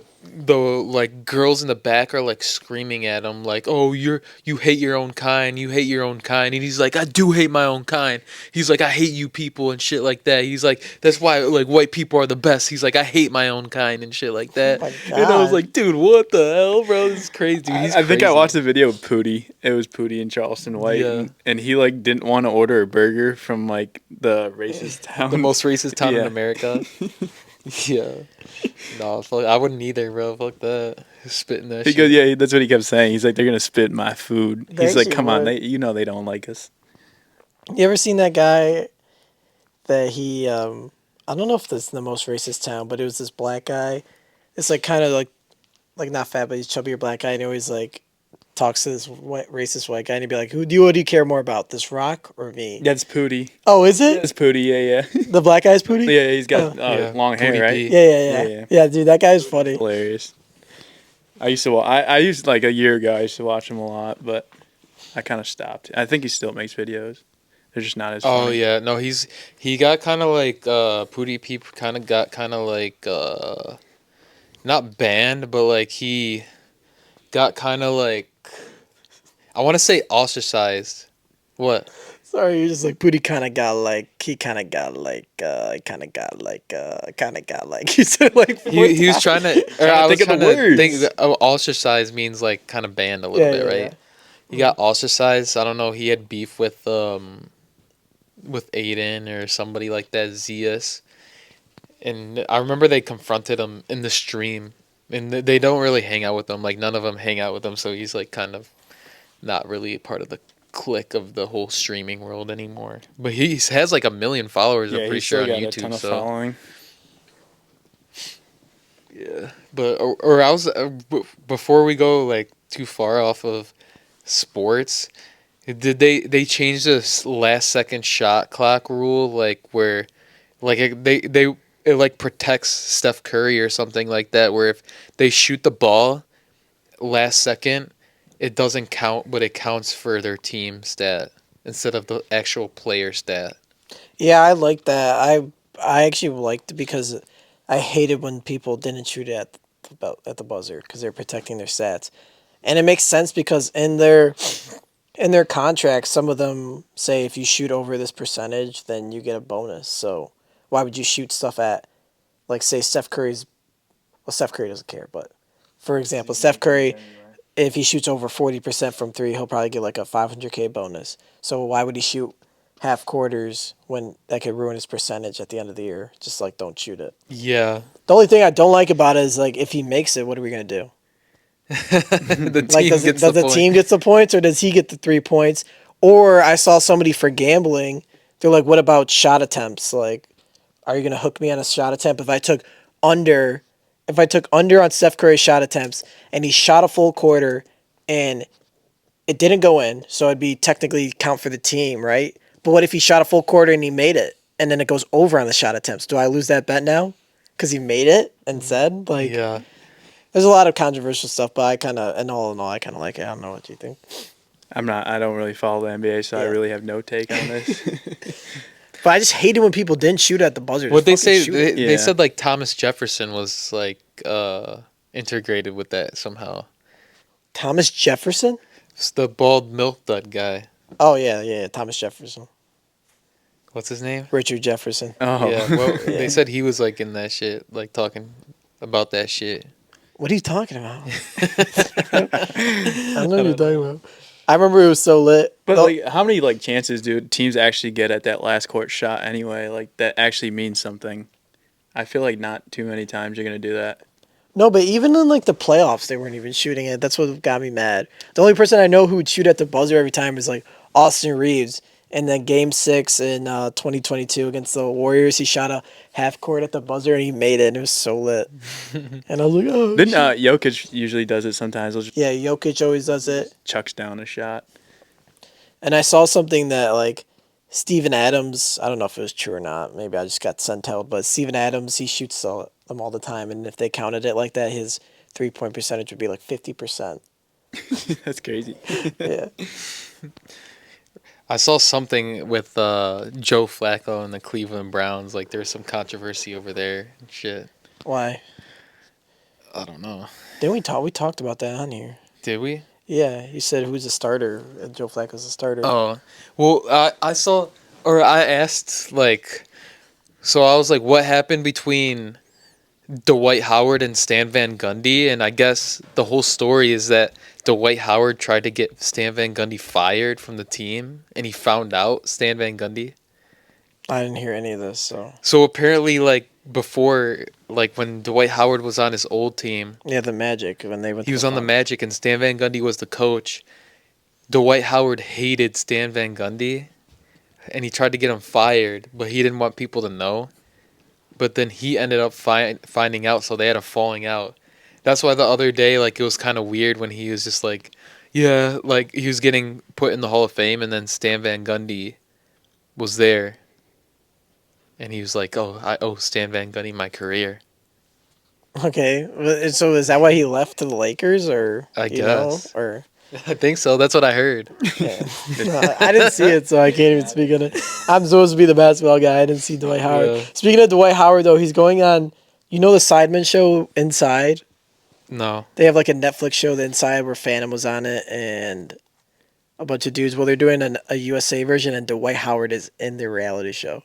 like girls in the back are like screaming at him like, "Oh, you hate your own kind. You hate your own kind." And he's like, "I do hate my own kind." He's like, "I hate you people," and shit like that. He's like, "That's why like white people are the best." He's like, "I hate my own kind," and shit like that. Oh my And I was God. like, "Dude, what the hell, bro? This is crazy." Dude, he's I think I crazy. watched the video of Pootie. It was Pootie and Charleston White, Yeah. and he like didn't want to order a burger from like the racist town, The most racist town in Yeah. America. Yeah. No, fuck, I wouldn't either, bro. Fuck that. Spitting that He shit. goes, yeah, that's what he kept saying. He's like, they're gonna spit in my food. They He's like, actually come on, would. they don't like us. You ever seen that guy that he I don't know if this is the most racist town, but it was this black guy. It's like kind of like not fat, but he's chubbier black guy, and he always like talks to this racist white guy, and he'd be like, what do you care more about, this rock or me?" That's Pootie. Oh, is it? That's Pootie. Yeah. The black guy's Pootie? Yeah, he's got Yeah, long hair, Pootie right? P. Yeah. Yeah, dude, that guy's funny. Hilarious. I used like a year ago. I used to watch him a lot, but I kind of stopped. I think he still makes videos. They're just not as. Oh funny. yeah, no, he got kind of like Pootie Peep kind of got kind of like not banned, but like he got kind of like I want to say ostracized. What? Sorry, you're just like Pootie kind of got like you said like He was trying to. Or Trying to I was think of trying the to words. think. Ostracized means like kind of banned a little bit, right? Yeah. He got ostracized. I don't know. He had beef with Aiden or somebody like that, Zeus. And I remember they confronted him in the stream, and they don't really hang out with him. Like none of them hang out with him, so he's like kind of not really a part of the clique of the whole streaming world anymore. But he has like 1 million followers. I'm Yeah, pretty he's sure still on got a ton YouTube. of So following. yeah, but or I was before we go like too far off of sports. Did they change the last second shot clock rule like where like it like protects Steph Curry or something like that where if they shoot the ball last second it doesn't count but it counts for their team stat instead of the actual player stat. Yeah, I like that. I actually liked it because I hated when people didn't shoot it at the buzzer because they're protecting their stats, and it makes sense because in their contracts, some of them say if you shoot over this percentage, then you get a bonus. So why would you shoot stuff at, like, say Steph Curry's? Well, Steph Curry doesn't care, but for example, Steph Curry, if he shoots over 40% from three, he'll probably get like a $500K bonus. So why would he shoot half quarters when that could ruin his percentage at the end of the year? Just like don't shoot it. Yeah. The only thing I don't like about it is like if he makes it, what are we gonna do? The Like team does gets the point. team gets the points or does he get the 3 points? Or I saw somebody for gambling. They're like, what about shot attempts? Like, are you gonna hook me on a shot attempt if I took under? If I took under on Steph Curry's shot attempts and he shot a full quarter and it didn't go in, so it'd be technically count for the team, right? But what if he shot a full quarter and he made it, and then it goes over on the shot attempts? Do I lose that bet now? Because he made it and said, like, Yeah. there's a lot of controversial stuff, but I kind of, in all, I kind of like it. I don't know what you think. I don't really follow the NBA, so I Yeah. really have no take on this. But I just hated when people didn't shoot at the buzzer. What they Just fucking say shoot it. they Yeah. said like Thomas Jefferson was like integrated with that somehow. Thomas Jefferson? It's the bald milk dud guy. Oh, yeah, Thomas Jefferson. What's his name? Richard Jefferson. Oh, Yeah, well, Yeah. they said he was like in that shit, like talking about that shit. What are you talking about? I don't know what you're talking about. I remember it was so lit. But Oh, like, how many like chances do teams actually get at that last court shot anyway? Like that actually means something. I feel like not too many times you're gonna do that. No, but even in like the playoffs, they weren't even shooting it. That's what got me mad. The only person I know who would shoot at the buzzer every time is like Austin Reeves. And then Game 6 in 2022 against the Warriors, he shot a half court at the buzzer and he made it. And it was so lit. And I was like, oh, Then shit. Jokic usually does it sometimes. He'll just Yeah, Jokic always does it. chucks down a shot. And I saw something that like Steven Adams, I don't know if it was true or not. Maybe I just got sent out. But Steven Adams, he shoots them all the time. And if they counted it like that, his 3-point percentage would be like 50%. That's crazy. Yeah. I saw something with Joe Flacco and the Cleveland Browns. Like there's some controversy over there and shit. Why? I don't know. Didn't we talk? We talked about that on here. Did we? Yeah, you said who's a starter. Joe Flacco's a starter. Oh, well, I saw, or I asked, like, so I was like, what happened between Dwight Howard and Stan Van Gundy? And I guess the whole story is that Dwight Howard tried to get Stan Van Gundy fired from the team, and he found out Stan Van Gundy. I didn't hear any of this, so. So apparently, like, before, like, when Dwight Howard was on his old team, Yeah, the Magic when they went. he was on the Magic, and Stan Van Gundy was the coach. Dwight Howard hated Stan Van Gundy, and he tried to get him fired, but he didn't want people to know. But then he ended up finding out, so they had a falling out. That's why the other day, like, it was kind of weird when he was just like, yeah, like, he was getting put in the Hall of Fame, and then Stan Van Gundy was there. And he was like, oh, I owe Stan Van Gundy my career. Okay, so is that why he left to the Lakers, or I you know, guess. or I think so. That's what I heard. yeah. No, I didn't see it, so I can't even speak on it. I'm supposed to be the basketball guy. I didn't see Dwight Howard. Yeah. Speaking of Dwight Howard, though, he's going on. You know the Sidemen show Inside. No. They have like a Netflix show, The Inside, where Phantom was on it, and a bunch of dudes. Well, they're doing a USA version, and Dwight Howard is in the reality show.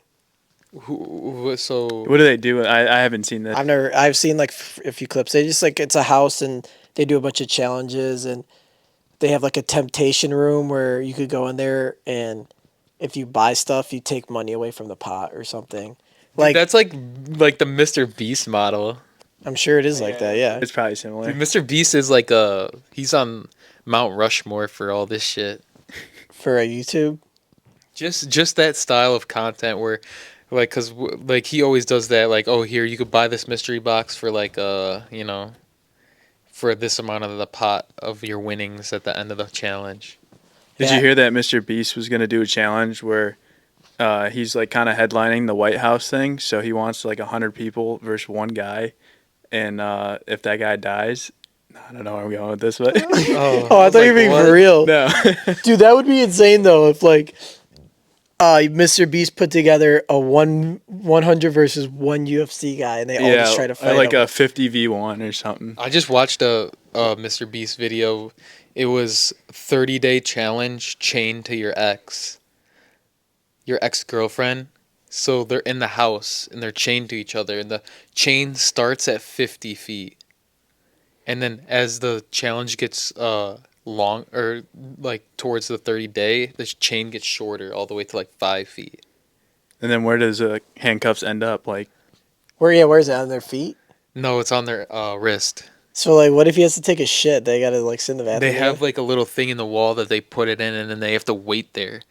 So What do they do? I haven't seen that. I've seen like a few clips. They just like, it's a house and they do a bunch of challenges, and they have like a temptation room where you could go in there, and if you buy stuff, you take money away from the pot or something. Like, that's like the Mr. Beast model. I'm sure it is like that. Yeah. It's probably similar. Dude, Mr. Beast is like he's on Mount Rushmore for all this shit. For a YouTube. Just that style of content where, like, cause like he always does that. Like, oh, here you could buy this mystery box for like you know, for this amount of the pot of your winnings at the end of the challenge. Did Yeah. you hear that Mr. Beast was going to do a challenge where he's like kind of headlining the White House thing? So he wants like 100 people versus one guy. And if that guy dies, I don't know where I'm going with this, but Oh, I thought you were being for real. no. Dude, that would be insane though if like Mr. Beast put together a 100 versus one UFC guy, and they all just try to fight like him. a 50v1 or something. I just watched a Mr. Beast video. It was 30-day challenge chained to your ex-girlfriend. So they're in the house and they're chained to each other, and the chain starts at 50 feet. And then as the challenge gets long, or like towards the 30-day, the chain gets shorter all the way to like 5 feet. And then where does handcuffs end up? Like, Where's it, on their feet? No, it's on their wrist. So like, what if he has to take a shit? They gotta like sit in the bathroom. They have like a little thing in the wall that they put it in, and then they have to wait there.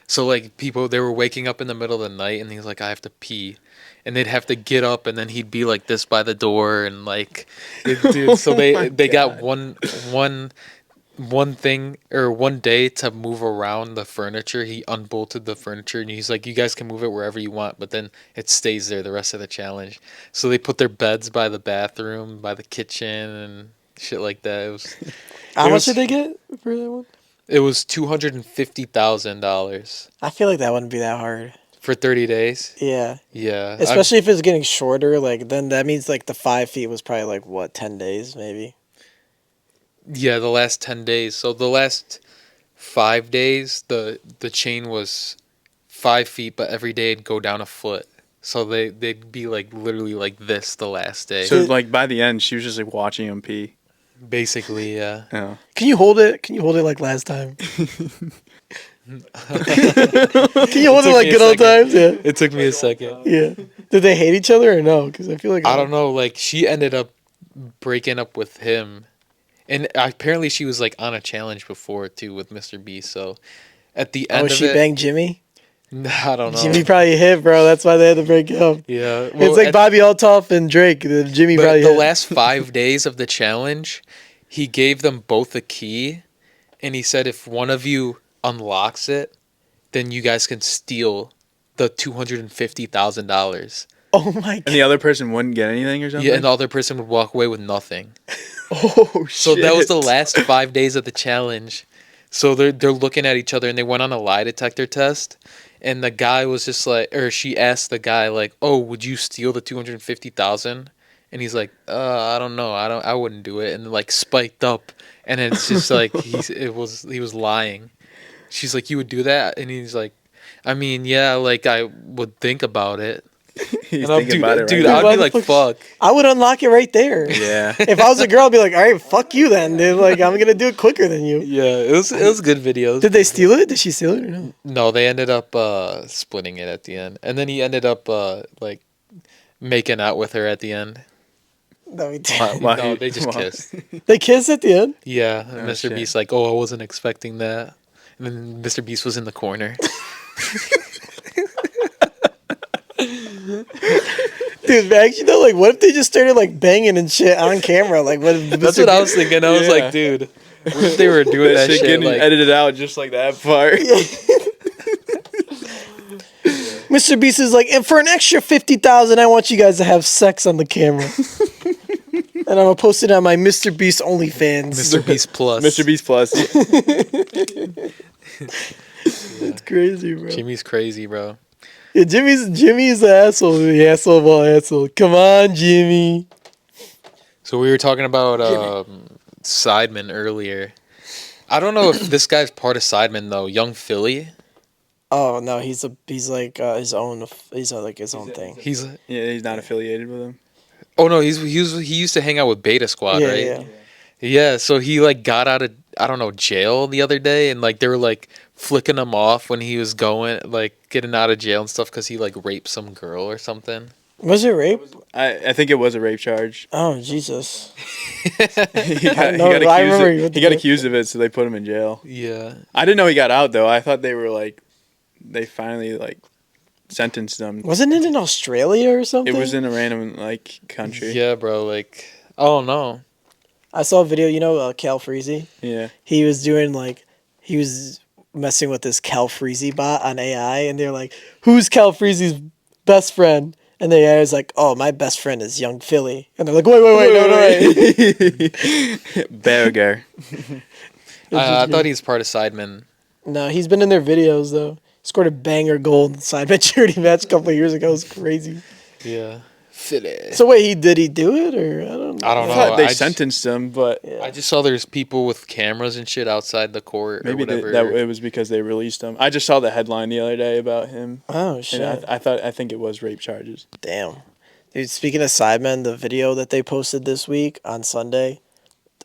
So like people, they were waking up in the middle of the night, and he's like, I have to pee. And they'd have to get up, and then he'd be like this by the door, and like, dude. So they got one thing, or one day, to move around the furniture. He unbolted the furniture, and he's like, you guys can move it wherever you want, but then it stays there the rest of the challenge. So they put their beds by the bathroom, by the kitchen, and shit like that. It was How much did they get for that one? it was $250,000 I feel like that wouldn't be that hard. for 30 days. Yeah. Yeah, Especially if it's getting shorter, like then that means like the 5 feet was probably like what, 10 days maybe. Yeah, the last 10 days. So the last 5 days, the chain was 5 feet, but every day it'd go down a foot. So they'd be like literally like this the last day. so like by the end, she was just like watching him pee. Basically, yeah. Yeah. Can you hold it? Can you hold it like last time? Can you hold it took like me a good old second. times? Yeah. It took me a second. Yeah. Did they hate each other or no? Because I feel like I don't know. Like she ended up breaking up with him, and apparently she was like on a challenge before too with Mr. Beast. So at the end Oh, of she it, banged Jimmy. I don't know. Jimmy probably hit, bro. That's why they had to break up. Yeah, It's like Bobby Altoff and Drake. Jimmy but probably the hit. last 5 days of the challenge, he gave them both a key, and he said if one of you unlocks it, then you guys can steal the $250,000. Oh my god. And the other person wouldn't get anything or something. Yeah, and the other person would walk away with nothing. Oh shit! So that was the last 5 days of the challenge. So they're looking at each other, and they went on a lie detector test, and the guy was just like, or she asked the guy like, "Oh, would you steal the 250,000?" And he's like, I don't know, I wouldn't do it," and like spiked up, and it's just like he was lying. She's like, "You would do that?" And he's like, "I mean, yeah, like I would think about it." He's And I'm, thinking about it right dude, now. I'd be like, "Fuck." I would unlock it right there. Yeah. If I was a girl, I'd be like, all right, fuck you then, dude. Like, I'm going to do it quicker than you. Yeah, it was good videos. Did they steal it? Did she steal it or no? No, they ended up splitting it at the end, and then he ended up like making out with her at the end. No, he Why- didn't. why No, he- they just why- kissed. They kissed at the end? Yeah, and Oh, Mr. shit. Beast like, "Oh, I wasn't expecting that," and then Mr. Beast was in the corner. Dude, actually, though, like, what if they just started, like, banging and shit on camera? Like, what if That's what I was thinking. I was Yeah. like, dude, what if they were doing that shit? getting Like, edited out just like that part. Mr. Beast is like, and for an extra 50,000, I want you guys to have sex on the camera. And I'm going to post it on my Mr. Beast OnlyFans. Mr. Beast Plus. Mr. Beast Plus. It's crazy, bro. Jimmy's crazy, bro. Yeah, Jimmy's the asshole. The asshole of all asshole. Come on, Jimmy. So we were talking about Sidemen earlier. I don't know if this guy's part of Sidemen though. Young Philly. Oh no, he's like his own. He's like his own thing. He's Yeah, he's not affiliated with him. oh no, he used to hang out with Beta Squad, Yeah, right? yeah. Yeah, so he like got out of I don't know jail the other day, and like they were like flicking him off when he was going like getting out of jail and stuff because he like raped some girl or something. Was it rape? I think it was a rape charge. Oh Jesus! he got, No, I remember he went he to got jail. accused of it, so they put him in jail. Yeah, I didn't know he got out though. I thought they were like, they finally like sentenced him. Wasn't it in Australia or something? It was in a random like country. yeah, bro. Like, oh no, I saw a video. You know, Cal Freezy. Yeah. He was messing with this Cal Freezy bot on AI, and they're like, "Who's Cal Freezy's best friend?" And the AI was like, "Oh, my best friend is Young Philly." And they're like, "Wait, no. Burger. I thought he's part of Sidemen. No, he's been in their videos though. Scored a banger goal in the Sidemen charity match a couple of years ago. It was crazy. Yeah, Philly. So wait, did he do it or I don't know? I don't I know. thought they I just- sentenced him, but I just saw there's people with cameras and shit outside the court maybe or whatever. that it was because they released him. I just saw the headline the other day about him, Oh shit! and I think it was rape charges. Damn. Dude, speaking of Sidemen, the video that they posted this week on Sunday,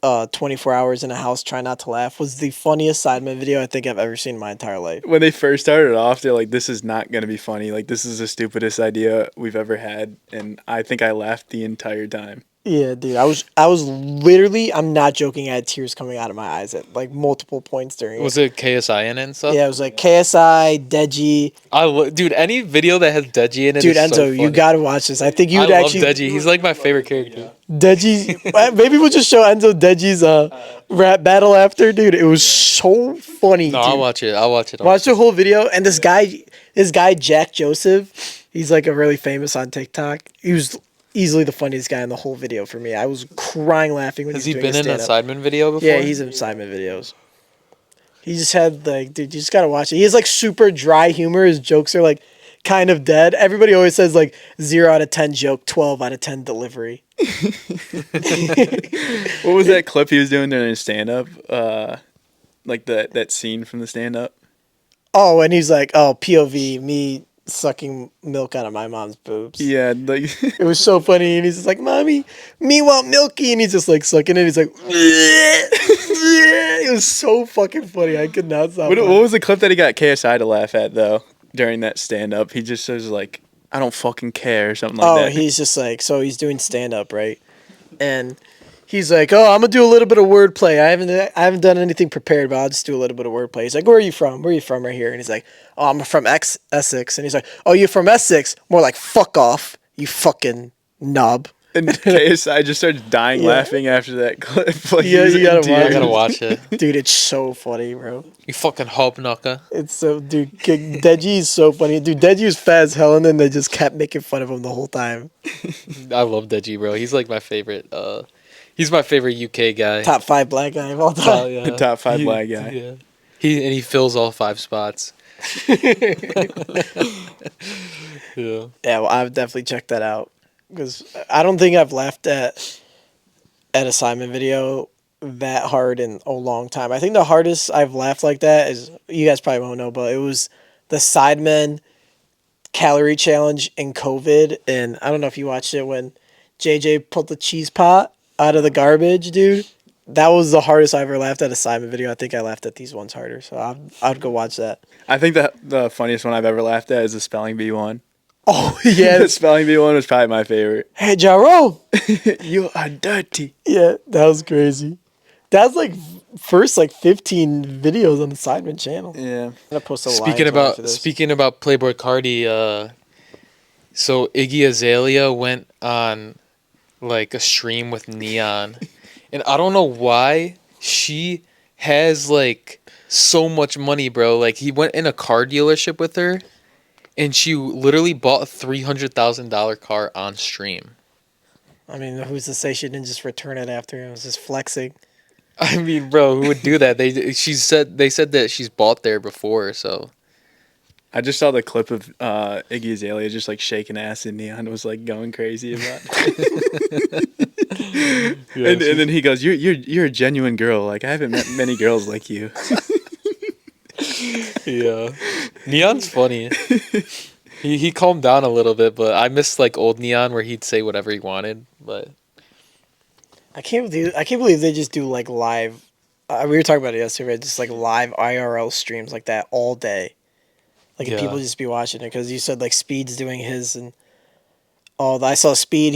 24 hours in a house, try not to laugh, was the funniest Sidemen video I think I've ever seen in my entire life. When they first started off, they're like, "This is not gonna be funny. Like, this is the stupidest idea we've ever had," and I think I laughed the entire time. Yeah, dude, I was literally, I'm not joking, I had tears coming out of my eyes at like multiple points during Was it. it KSI in it and stuff? Yeah, it was like KSI, Deji. Dude, any video that has Deji in it Dude, is so Enzo, you funny. gotta watch this. I think you I would love actually. Deji. He's like my favorite character. Deji's. Maybe we'll just show Enzo Deji's rap battle after, dude. It was so funny. No, dude. I'll watch it. I'll watch it. Watch the whole video, and this guy Jack Joseph, he's like a really famous on TikTok. He was easily the funniest guy in the whole video for me. I was crying laughing when Has he he was doing been in a stand-up. Sidemen video before? Yeah, he's in Simon videos. He just had like, dude, you just gotta watch it. He has like super dry humor. His jokes are like kind of dead. Everybody always says like 0 out of 10 joke, 12 out of 10 delivery. What was that clip he was doing during his stand up? Like that scene from the stand up? Oh, and he's like, oh, POV, me sucking milk out of my mom's boobs. Yeah, like It was so funny, and he's just like, "Mommy, me want milky," and he's just like sucking it. He's like, it was so fucking funny. I could not stop. what laughing. was the clip that he got KSI to laugh at though during that stand up? He just says like, "I don't fucking care" or something like Oh, that. he's just like, so he's doing stand up, right? and he's like, "Oh, I'm gonna do a little bit of wordplay. I haven't done anything prepared, but I'll just do a little bit of wordplay." He's like, "Where are you from? Where are you from right here?" And he's like, "Oh, I'm from Essex." And he's like, "Oh, you're from Essex? More like fuck off, you fucking knob." And KSI just starts dying laughing after that clip. Like, Yeah, he's you gotta in watch I tears. gotta watch it. Dude, it's so funny, bro. You fucking hobknocker. It's so, dude, Deji is so funny. Dude, Deji was fat as hell, and then they just kept making fun of him the whole time. I love Deji, bro. He's like my favorite. He's my favorite UK guy. Top 5 black guy of all time. Yeah. Top 5 black guy. Yeah. He fills all 5 spots. Yeah. Yeah, well, I would definitely check that out because I don't think I've laughed at a Simon video that hard in a long time. I think the hardest I've laughed like that is, you guys probably won't know, but it was the Sidemen calorie challenge in COVID, and I don't know if you watched it when JJ pulled the cheese pot out of the garbage, dude. That was the hardest I ever laughed at a Simon video. I think I laughed at these ones harder, so I'd go watch that. I think that the funniest one I've ever laughed at is the spelling bee one. Oh yeah, The spelling bee one was probably my favorite. hey Jaro. You are dirty. Yeah, that was crazy. That's like first like 15 videos on the Sidemen channel. Yeah. I'm gonna post a live after this. Speaking about Playboy Cardi, so Iggy Azalea went on like a stream with Neon, and I don't know why she has like so much money, bro. Like he went in a car dealership with her, and she literally bought a $300,000 car on stream. I mean, who's to say she didn't just return it after? It was just flexing. I mean, bro, who would do that? They said that she's bought there before, so. I just saw the clip of Iggy Azalea just like shaking ass and Neon was like going crazy about it. And then he goes, You're a genuine girl. Like I haven't met many girls like you. Yeah. Neon's funny. He calmed down a little bit, but I miss like old Neon where he'd say whatever he wanted. But I can't believe they just do like live. We were talking about it yesterday. Just like live IRL streams like that all day. Like and Yeah. people just be watching it because you said like Speed's doing his and all. I saw Speed.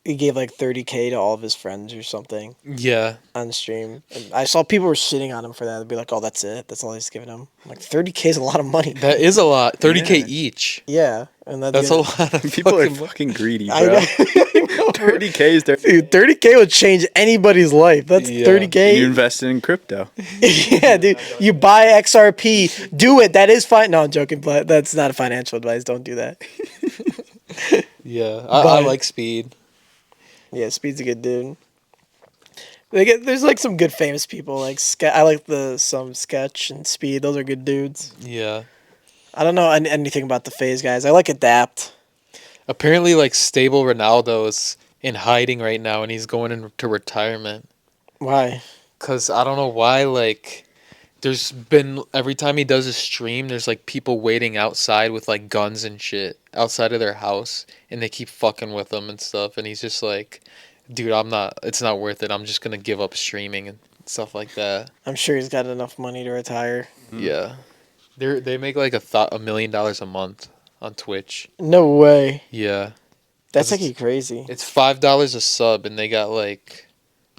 He gave like 30K to all of his friends or something yeah, on stream. And I saw people were shitting on him for that. They'd be like, "Oh, that's it. That's all he's giving him." I'm like 30K is a lot of money. that is a lot. 30K Yeah. each. Yeah, and That's a lot of People are fucking- fucking greedy, I bro. know. 30K is Dude, 30K would change anybody's life. That's Yeah. 30K. You invested in crypto. Yeah, dude. You buy XRP. Do it. That is fine. No, I'm joking, but that's not financial advice. Don't do that. Yeah, I But- like Speed. Yeah, Speed's a good dude. There's like some good famous people. Like I like some Sketch and Speed. Those are good dudes. Yeah. I don't know anything about the Phase guys. I like Adapt. Apparently, like Stable Ronaldo is in hiding right now, and he's going into retirement. Why? Cause I don't know why. Like, there's been every time he does a stream, there's like people waiting outside with like guns and shit outside of their house, and they keep fucking with him and stuff. And he's just like, dude, it's not worth it. I'm just gonna give up streaming and stuff like that. I'm sure he's got enough money to retire. Yeah, they make like $1 million a month on Twitch. No way. Yeah, That's That's- actually crazy. it's $5 a sub, and they got like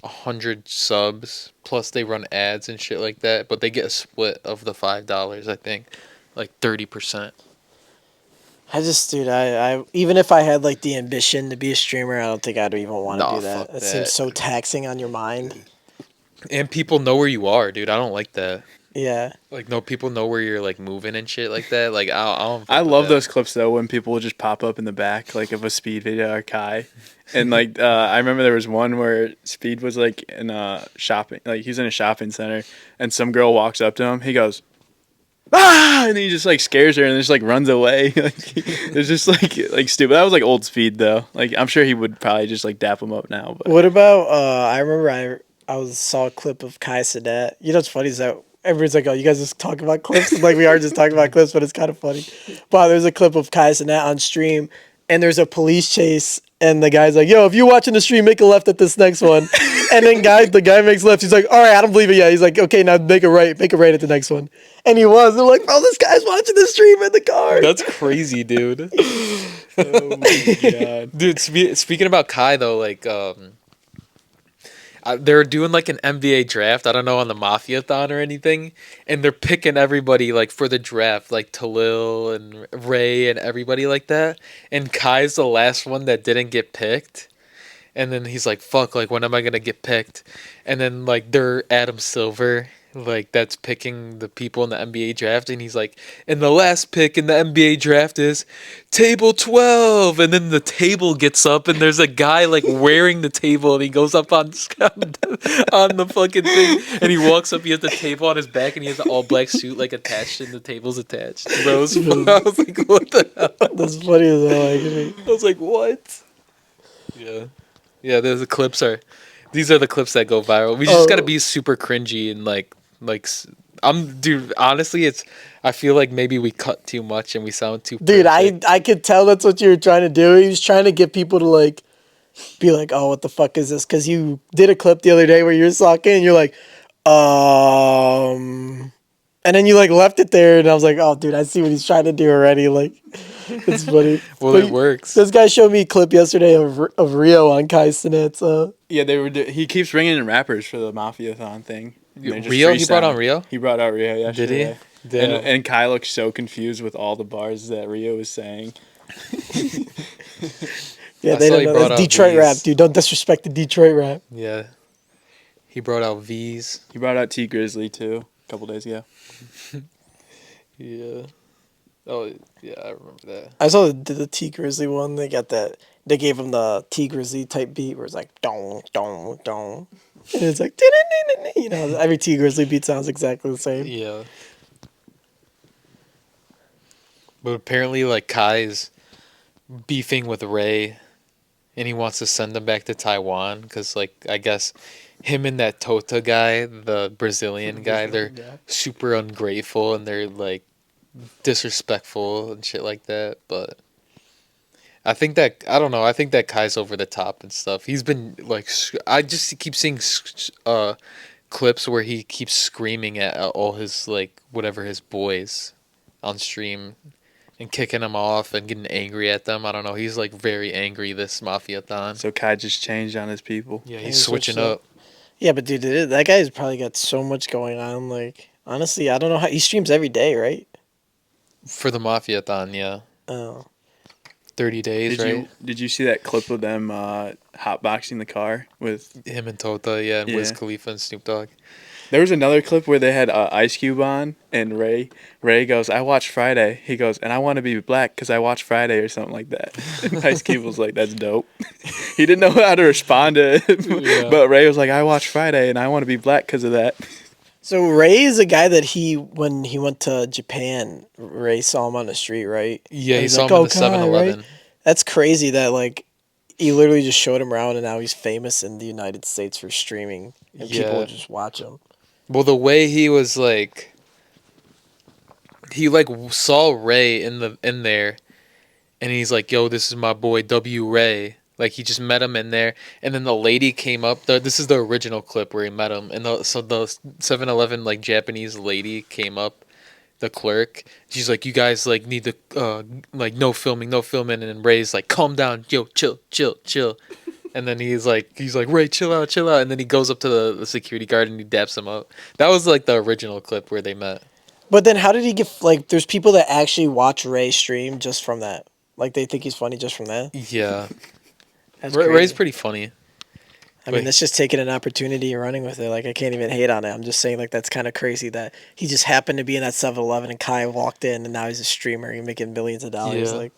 100 subs. Plus they run ads and shit like that, but they get a split of the $5. I think, like 30%. Dude, I even if I had like the ambition to be a streamer, I don't think I'd even want to Nah, do that. fuck It that. seems so taxing on your mind. And people know where you are, dude. I don't like that. Yeah. Like, no, people know where you're like moving and shit like that. Like, I don't. I fuck with love that. those clips though when people will just pop up in the back like of a Speed video or Kai, and like I remember there was one where Speed was like in a shopping, like he was in a shopping center, and some girl walks up to him. He goes, "Ah!" and he just like scares her and just like runs away. Like it's just like stupid. That was like old Speed though. Like I'm sure he would probably just like dap him up now. But What about I remember I saw a clip of Kai Cenat. You know what's funny is that everyone's like, "Oh, you guys just talk about clips." And, like we are just talking about clips, but it's kind of funny. But there's a clip of Kai Cenat on stream, and there's a police chase, And the guy's like, yo, if you're watching the stream, make a left at this next one. And then the guy makes left. He's like, all right, I don't believe it yet. He's like, okay, now make a right at the next one. And he was. They're like, bro, this guy's watching the stream in the car. That's crazy, dude. Oh my god. Dude, speaking about Kai though, like they're doing like an NBA draft. I don't know on the Mafia-thon or anything, and they're picking everybody like for the draft, like Talil and Ray and everybody like that. And Kai's the last one that didn't get picked. And then he's like, "Fuck! Like, when am I gonna get picked?" And then like they're Adam Silver, like that's picking the people in the NBA draft, and he's like, "And the last pick in the NBA draft is table 12." And then the table gets up, and there's a guy like wearing the table, and he goes up on the fucking thing, and he walks up. He has the table on his back, and he has an all black suit like attached, and the table's attached. Bro, I was like, "What the hell?" That's funny as hell, actually. I was like, "What?" Yeah. Yeah, these are the clips that go viral. We just gotta be super cringy and like dude. Honestly, I feel like maybe we cut too much and we sound too. Dude, perfect. I could tell that's what you were trying to do. He was trying to get people to like be like, oh, what the fuck is this? Because you did a clip the other day where you were talking and you're like, and then you like left it there, and I was like, oh, dude, I see what he's trying to do already. Like, it's funny. Well, but it works. This guy showed me a clip yesterday of Rio on Kai Cenat. Yeah, he keeps bringing in rappers for the Mafia-thon thing. Rio, he brought on Rio. He brought out Rio yesterday. Did he? Damn. And Kai looks so confused with all the bars that Rio was saying. Yeah, they don't know. That's Detroit rap, dude. Don't disrespect the Detroit rap. Yeah. He brought out V's. He brought out T Grizzly too a couple days ago. Yeah. Oh yeah, I remember that. I saw the T Grizzly one. They got that. They gave him the T Grizzly type beat where it's like dong dong dong, and it's like you know, every T Grizzly beat sounds exactly the same. Yeah. But apparently, like Kai's beefing with Ray, and he wants to send him back to Taiwan because, like, I guess him and that Tota guy, the Brazilian guy, they're super ungrateful and they're like disrespectful and shit like that. But I think that Kai's over the top and stuff. He's been like, I just keep seeing clips where he keeps screaming at all his like whatever his boys on stream and kicking them off and getting angry at them. I don't know. He's like very angry this Mafia-thon. So Kai just changed on his people. Yeah, he's switching up. Yeah, but dude, that guy's probably got so much going on. Like, honestly, I don't know how he streams every day, right? For the Mafia-thon, yeah. Oh. 30 days, right? Did you see that clip of them hotboxing the car with Him and Tota, yeah, and Wiz Khalifa and Snoop Dogg. There was another clip where they had Ice Cube on, and Ray goes, "I watched Friday." He goes, "And I want to be black because I watched Friday," or something like that. And Ice Cube was like, "That's dope." He didn't know how to respond to it, but Ray was like, "I watched Friday, and I want to be black because of that." So Ray is a guy that when he went to Japan, Ray saw him on the street, right? Yeah, he saw him at the 7-Eleven. Right? That's crazy that like he literally just showed him around, and now he's famous in the United States for streaming, and people would just watch him. Well, the way he was like, he like saw Ray in there, and he's like, "Yo, this is my boy W. Ray." Like he just met him in there, and then the lady came up. This is the original clip where he met him, and so the 7-Eleven like Japanese lady came up, the clerk. She's like, "You guys like need to like no filming," and then Ray's like, "Calm down, yo, chill." And then he's like, "Ray, chill out. And then he goes up to the security guard and he daps him up. That was like the original clip where they met. But then how did he get, like, there's people that actually watch Ray stream just from that. Like, they think he's funny just from that. Yeah. That's Ray's pretty funny. I mean, that's just taking an opportunity and running with it. Like, I can't even hate on it. I'm just saying, like, that's kind of crazy that he just happened to be in that 7-Eleven and Kai walked in and now he's a streamer. He's making millions of dollars. Yeah. Like,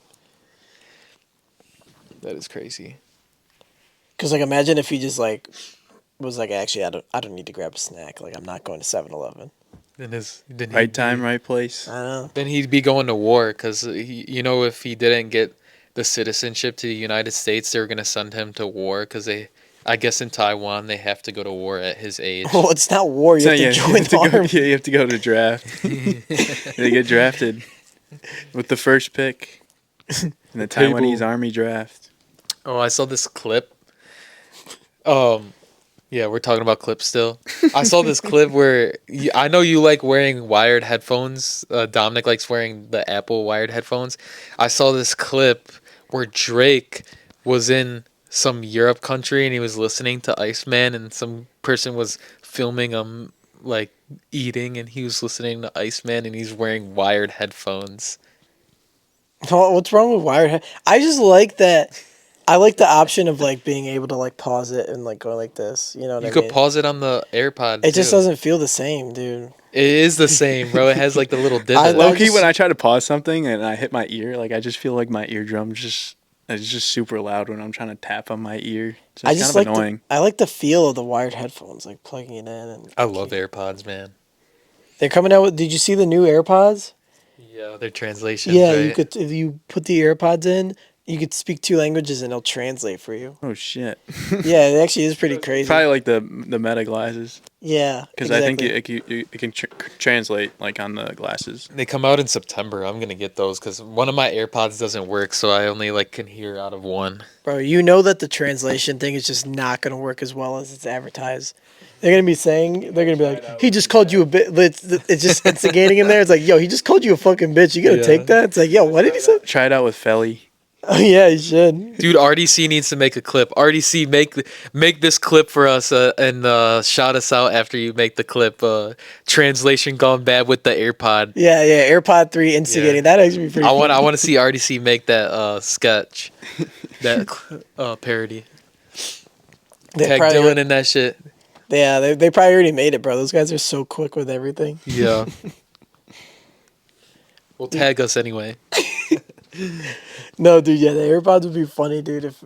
that is crazy. because, like, imagine if he just, like, was like, actually, I don't need to grab a snack. Like, I'm not going to 7-Eleven. Then Right time, right place. I don't know. Then he'd be going to war because, if he didn't get the citizenship to the United States, they were going to send him to war because I guess in Taiwan, they have to go to war at his age. Well, it's not war. You have to join the army. You have to go to draft. They get drafted with the first pick in the Taiwanese army draft. Oh, I saw this clip. Yeah, we're talking about clips still. I saw this clip where I know you like wearing wired headphones. Dominic likes wearing the Apple wired headphones. I saw this clip where Drake was in some Europe country and he was listening to Iceman, and some person was filming him like eating, and he was listening to Iceman, and he's wearing wired headphones. What's wrong with wired? I just like that. I like the option of like being able to like pause it and like go like this. You know what You I could mean? pause it on the AirPod It just too. doesn't feel the same, dude. It is the same, bro. It has like the little I divot. Low key, just- when I try to pause something and I hit my ear, like I just feel like my eardrum it's just super loud when I'm trying to tap on my ear. So I it's just kind like of annoying. I like the feel of the wired headphones, like plugging it in. And I love AirPods, man. they're coming out with. Did you see the new AirPods? Yeah, their translations, Yeah, right? you could if you put the AirPods in, you could speak 2 languages and it'll translate for you. Oh shit! Yeah, it actually is pretty crazy. Probably like the Meta glasses, Yeah, because exactly. I think it can translate like on the glasses. They come out in September. I'm gonna get those because one of my AirPods doesn't work, so I only like can hear out of one. Bro, you know that the translation thing is just not gonna work as well as it's advertised. They're gonna be saying they're gonna be like, he just called you a bit. It's just instigating in there. It's like, yo, he just called you a fucking bitch. You gonna Yeah. take that? It's like, yo, what did he say? Try it out with Felly. Oh yeah, he should. Dude, RDC needs to make a clip. RDC, make this clip for us and shout us out after you make the clip. Translation gone bad with the AirPod. Yeah, AirPod 3 instigating. Yeah. That actually be pretty. I want funny. to see RDC make that sketch, that parody. They Tag probably, Dylan in that shit. Yeah, they probably already made it, bro. Those guys are so quick with everything. Yeah. Well, tag us anyway. No, dude, yeah, the AirPods would be funny, dude, if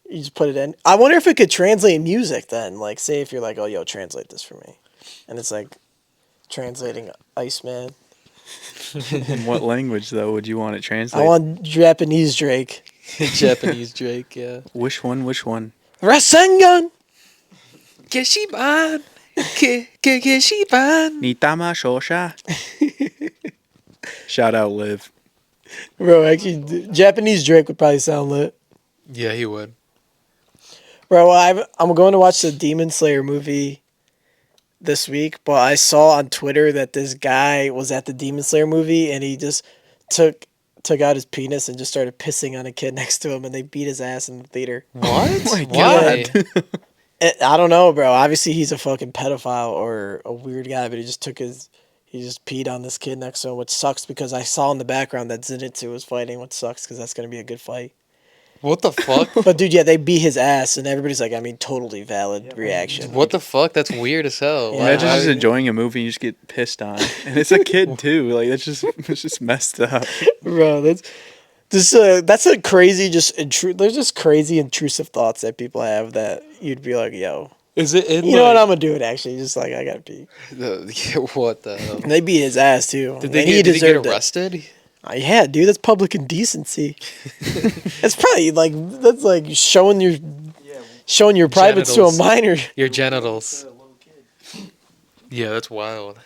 you just put it in. I wonder if it could translate music then. Like, say if you're like, oh, yo, translate this for me. And it's like translating Iceman. In what language though would you want it I translated? want Japanese Drake. Japanese Drake, yeah. Which one? Which one? Rasengan! Keshiban. Keshiban. Nitama Shosha. Shout out Liv. Bro, actually, Japanese Drake would probably sound lit. Yeah, he would. Bro, I'm going to watch the Demon Slayer movie this week, but I saw on Twitter that this guy was at the Demon Slayer movie and he just took out his penis and just started pissing on a kid next to him, and they beat his ass in the theater. What? my Why? God. I don't know, bro. Obviously, he's a fucking pedophile or a weird guy, but he just peed on this kid next to him, which sucks because I saw in the background that Zenitsu was fighting, which sucks because that's going to be a good fight. What the fuck? But, dude, yeah, they beat his ass, and everybody's like, I mean, totally valid reaction. What the fuck? That's weird as hell. Yeah. Why- Imagine why- just enjoying a movie and you just get pissed on, and it's a kid too. Like it's just messed up. Bro, that's a crazy, there's just crazy intrusive thoughts that people have that you'd be like, yo. Is it in You know what, I'm going to do it, actually. Just like, I got to pee. what the hell? And they beat his ass, too. Did they And get deserved it. arrested? Yeah, dude, that's public indecency. That's probably that's like showing your privates Genitals. to a minor. Your genitals. Yeah, that's wild.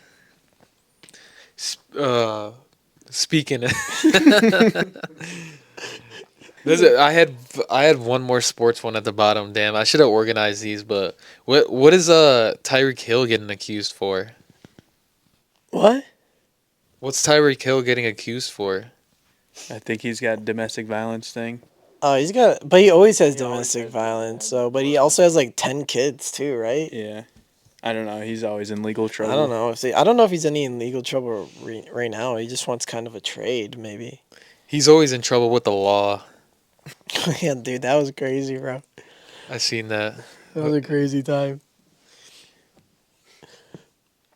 Speaking of I had one more sports one at the bottom. Damn, I should have organized these. But what is Tyreek Hill getting accused for? What? What's Tyreek Hill getting accused for? I think he's got domestic violence thing. Oh, but he always has domestic violence. So, but he also has like 10 kids too, right? Yeah, I don't know. He's always in legal trouble. I don't know if he's any in legal trouble right now. He just wants kind of a trade, maybe. He's always in trouble with the law. Yeah, dude, that was crazy, bro. I seen that. That was a crazy time.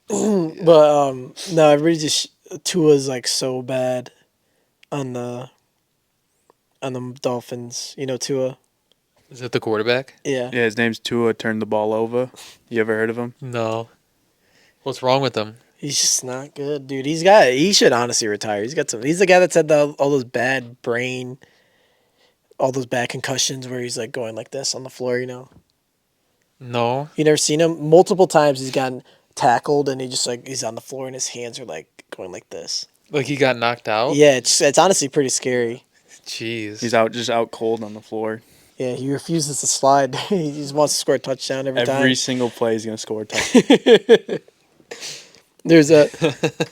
But no, everybody just Tua's like so bad on the Dolphins. You know Tua? Is it the quarterback? Yeah. Yeah, his name's Tua. Turned the ball over. You ever heard of him? No. What's wrong with him? He's just not good, dude. He should honestly retire. He's the guy that said all those bad all those bad concussions where he's like going like this on the floor, you know? No. You never seen him? Multiple times he's gotten tackled and he's on the floor and his hands are like going like this. Like he got knocked out? Yeah, it's honestly pretty scary. Jeez. He's out cold on the floor. Yeah, he refuses to slide. He just wants to score a touchdown every time. Every single play is going to score a touchdown. There's a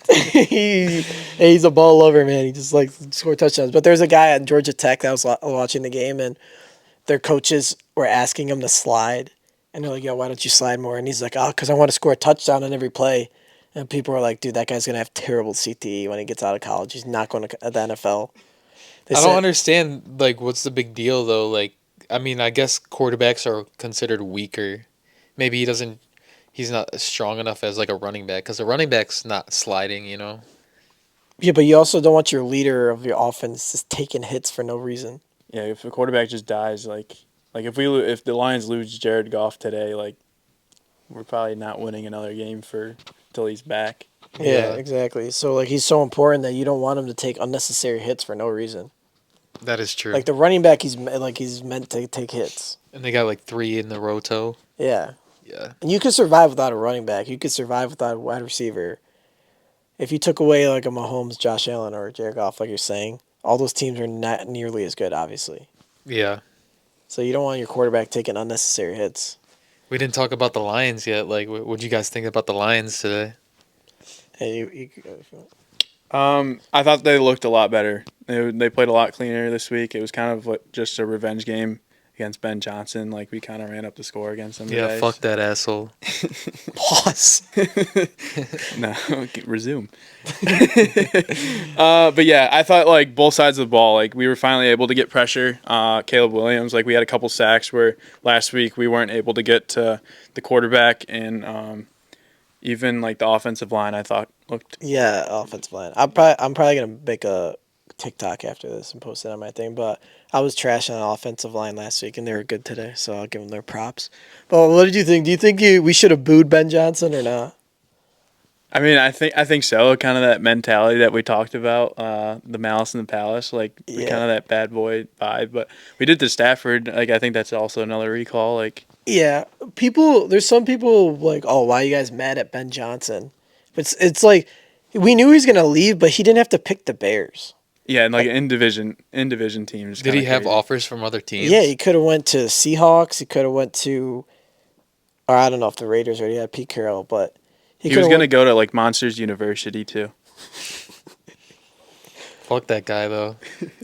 he's a ball lover, man. He just likes to score touchdowns. But there's a guy at Georgia Tech that was watching the game, and their coaches were asking him to slide, and they're like, "Yo, why don't you slide more?" And he's like, "Oh, because I want to score a touchdown on every play." And people were like, "Dude, that guy's gonna have terrible CTE when he gets out of college. He's not going to the NFL." I don't understand, like, what's the big deal, though? Like, I mean, I guess quarterbacks are considered weaker. Maybe he's not strong enough as, like, a running back, because a running back's not sliding, you know? Yeah, but you also don't want your leader of your offense just taking hits for no reason. Yeah, if a quarterback just dies, like if the Lions lose Jared Goff today, like we're probably not winning another game till he's back. Yeah, exactly. So like he's so important that you don't want him to take unnecessary hits for no reason. That is true. Like the running back, he's meant to take hits. And they got, like, 3 in the roto. Yeah, Yeah. and you could survive without a running back. You could survive without a wide receiver. If you took away like a Mahomes, Josh Allen, or Jared Goff, like you're saying, all those teams are not nearly as good, obviously. Yeah. So you don't want your quarterback taking unnecessary hits. We didn't talk about the Lions yet. Like, what'd you guys think about the Lions today? And you could go if you want. I thought they looked a lot better. They played a lot cleaner this week. It was kind of just a revenge game against Ben Johnson. Like, we kind of ran up the score against them. Yeah, today. fuck that asshole. Pause. No, resume. But yeah, I thought like both sides of the ball, like we were finally able to get pressure. Caleb Williams, like we had a couple sacks where last week we weren't able to get to the quarterback, and even like the offensive line I thought looked. Yeah, offensive line. I'm probably gonna make a TikTok after this and post it on my thing. But I was trashing on offensive line last week, and they were good today, so I'll give them their props. But what did you think? Do you think we should have booed Ben Johnson or not? I mean, I think so. Kind of that mentality that we talked about, the malice in the palace, like kind of that bad boy vibe. But we did to Stafford. Like I think that's also another recall. Like yeah, there's some people like, oh, why are you guys mad at Ben Johnson? It's like we knew he was gonna leave, but he didn't have to pick the Bears. Yeah, and like in division teams. Did he have crazy. offers from other teams? Yeah, he could have went to Seahawks. He could have went to, or I don't know if the Raiders already had Pete Carroll, but He was going to go to like Monsters University too. Fuck that guy though.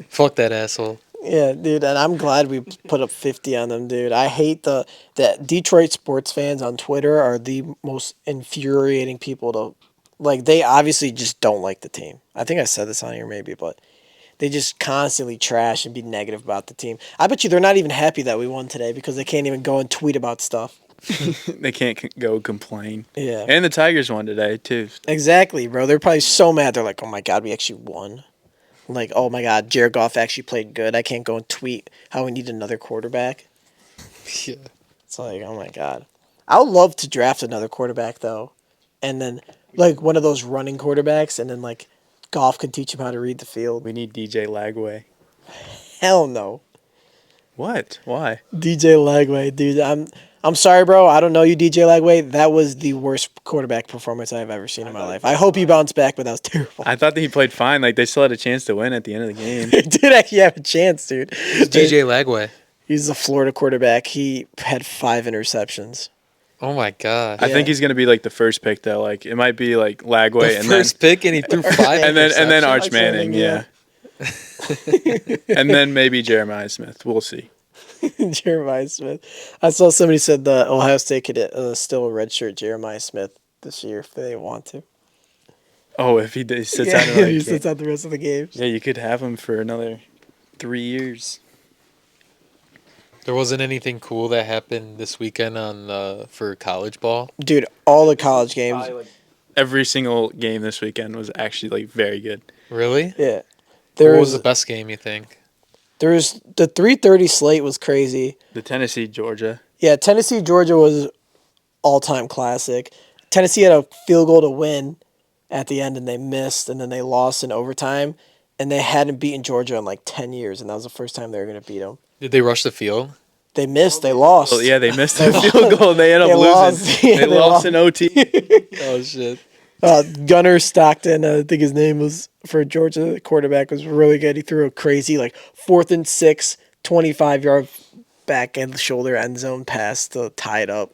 Fuck that asshole. Yeah, dude, and I'm glad we put up 50 on them, dude. I hate that Detroit sports fans on Twitter are the most infuriating people to, like, they obviously just don't like the team. I think I said this on here maybe, but they just constantly trash and be negative about the team. I bet you they're not even happy that we won today because they can't even go and tweet about stuff. They can't go complain. Yeah. And the Tigers won today too. Exactly, bro. They're probably so mad. They're like, oh my God, we actually won. Like, oh my God, Jared Goff actually played good. I can't go and tweet how we need another quarterback. Yeah. It's like, oh my God. I would love to draft another quarterback, though. And then, like, one of those running quarterbacks, and then, like, Goff can teach him how to read the field. We need DJ Lagway. Hell no. What? Why? DJ Lagway, dude. I'm sorry, bro. I don't know you, DJ Lagway. That was the worst quarterback performance I've ever seen in my life. I hope you bounce back, but that was terrible. I thought that he played fine. Like they still had a chance to win at the end of the game. He did actually have a chance, dude. DJ Lagway. He's a Florida quarterback. He had 5 interceptions. Oh my God. I think he's gonna be like the first pick though. Like it might be like Lagway The and first pick and he threw 5 and then interceptions? Arch Manning, yeah. And then maybe Jeremiah Smith. We'll see. Jeremiah Smith. I saw somebody said that Ohio State could still redshirt Jeremiah Smith this year if they want to. Oh, if he sits out, in, like, he sits out the rest of the games. yeah, you could have him for another 3 years. There wasn't anything cool that happened this weekend on for college ball. Dude, all the college games. Every single game this weekend was actually like very good. Really? Yeah. What was the best game, you think? There was the 3:30 slate was crazy. The Tennessee Georgia. Yeah, Tennessee Georgia was all-time classic. Tennessee had a field goal to win at the end and they missed and then they lost in overtime and they hadn't beaten Georgia in like 10 years and that was the first time they were going to beat them. Did they rush the field? They missed. They lost. Well, yeah, they missed the field goal. They ended up losing. Lost. Yeah, they lost in OT. Oh shit. Gunnar Stockton, I think his name was, for Georgia, the quarterback, was really good. He threw a crazy, like, 4th and 6, 25-yard back end shoulder end zone pass to tie it up.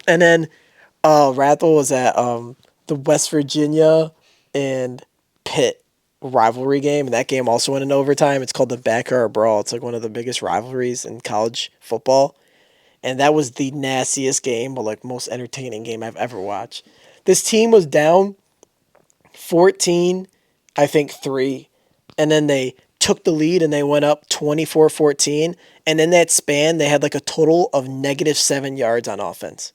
And then Rathel was at the West Virginia and Pitt rivalry game, and that game also went in overtime. It's called the Backyard Brawl. It's like one of the biggest rivalries in college football. And that was the nastiest game, but like most entertaining game I've ever watched. This team was down 14, I think 3, and then they took the lead and they went up 24-14, and in that span they had like a total of -7 yards on offense.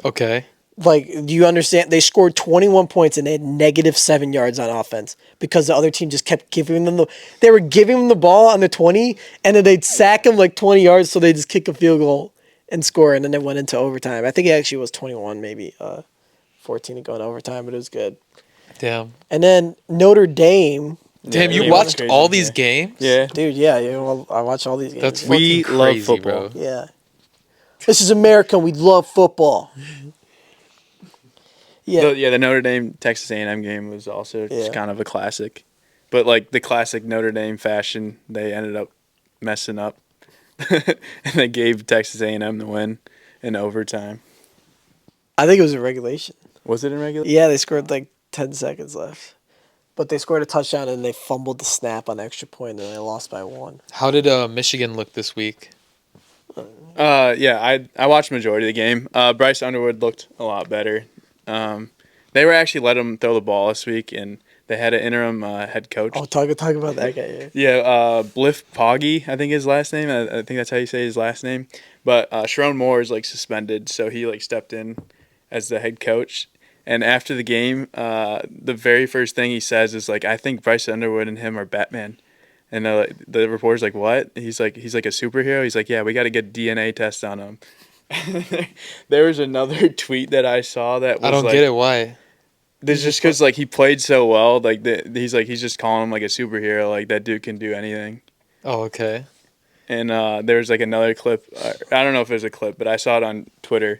Okay. Like, do you understand? They scored 21 points and they had -7 yards on offense because the other team just kept giving them they were giving them the ball on the 20, and then they'd sack them like 20 yards, so they just kick a field goal and score, and then it went into overtime. I think it actually was 21, maybe 14 to go in overtime, but it was good. Damn. And then Notre Dame, Damn, you Yeah, watched crazy, all these yeah. games? Yeah. dude, yeah, I watch all these games. That's Yeah. We fucking love crazy, football. bro. Yeah. This is America. We love football. Yeah. The Notre Dame Texas A&M game was also just Yeah. kind of a classic, but like the classic Notre Dame fashion, they ended up messing up, and they gave Texas A&M the win in overtime. I think it was a regulation. Was it in regular? Yeah, they scored like 10 seconds left. But they scored a touchdown and they fumbled the snap on extra point and they lost by 1. How did Michigan look this week? Yeah, I watched majority of the game. Bryce Underwood looked a lot better. They were actually let him throw the ball this week, and they had an interim head coach. Oh, talk about that guy. Yeah. Yeah, Bliff Poggy, I think his last name. I think that's how you say his last name. But Sharon Moore is like suspended, so he like stepped in as the head coach. And after the game, the very first thing he says is like, "I think Bryce Underwood and him are Batman." And the reporter's like, "What?" He's like a superhero. He's like, "Yeah, we got to get a DNA test on him." There was another tweet that I saw that was I don't like, get it. Why? This just because like he played so well, like he's just calling him like a superhero, like that dude can do anything. Oh, okay. And there was like another clip. I don't know if it was a clip, but I saw it on Twitter.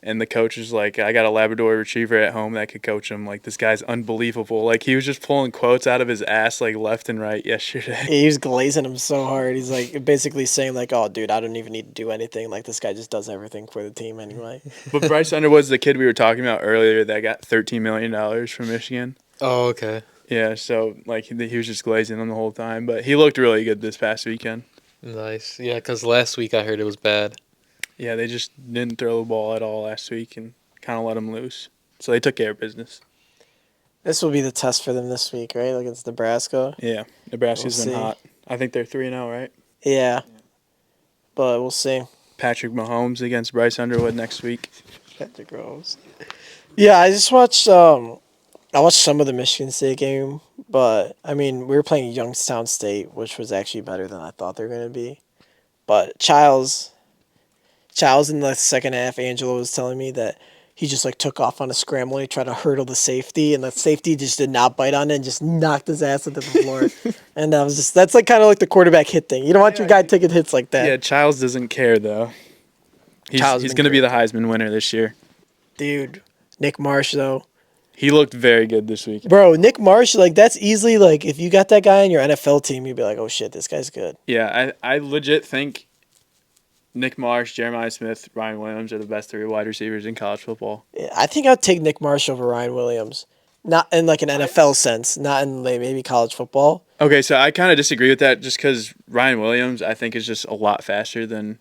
And the coach was like, "I got a Labrador Retriever at home that could coach him. Like this guy's unbelievable." Like he was just pulling quotes out of his ass like left and right yesterday. He was glazing him so hard. He's like basically saying like, "Oh, dude, I don't even need to do anything. Like this guy just does everything for the team anyway." But Bryce Underwood's the kid we were talking about earlier that got $13 million from Michigan. Oh, okay. Yeah, so like he was just glazing them the whole time, but he looked really good this past weekend. Nice. Yeah, because last week I heard it was bad. Yeah, they just didn't throw the ball at all last week and kind of let them loose. So they took care of business. This will be the test for them this week, right? Against Nebraska. Yeah, Nebraska's We'll been see. hot. I think they're 3-0, right? Yeah. But we'll see. Patrick Mahomes against Bryce Underwood next week. Patrick Rose. Yeah, I just watched I watched some of the Michigan State game, but I mean, we were playing Youngstown State, which was actually better than I thought they were going to be. But Childs in the second half, Angelo was telling me that he just like took off on a scramble and he tried to hurdle the safety, and the safety just did not bite on it and just knocked his ass into the floor. And that's like kind of like the quarterback hit thing. You don't want your guy taking hits like that. Yeah, Childs doesn't care though. He's Childs going been to be the Heisman winner this year. Dude, Nick Marsh though. He looked very good this week. Bro, Nick Marsh, like that's easily like if you got that guy on your NFL team, you'd be like, "Oh shit, this guy's good." Yeah, I legit think Nick Marsh, Jeremiah Smith, Ryan Williams are the best 3 wide receivers in college football. Yeah, I think I'd take Nick Marsh over Ryan Williams. Not in like an NFL sense, not in like maybe college football. Okay, so I kind of disagree with that just because Ryan Williams, I think, is just a lot faster than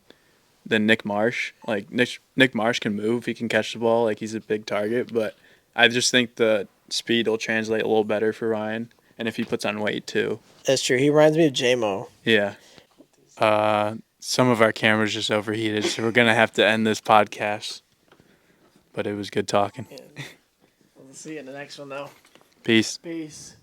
Nick Marsh. Like, Nick Marsh can move. He can catch the ball. Like, he's a big target. But I just think the speed will translate a little better for Ryan. And if he puts on weight, too. That's true. He reminds me of J-Mo. Yeah. Some of our cameras just overheated, so we're going to have to end this podcast. But it was good talking. We'll see you in the next one, though. Peace. Peace.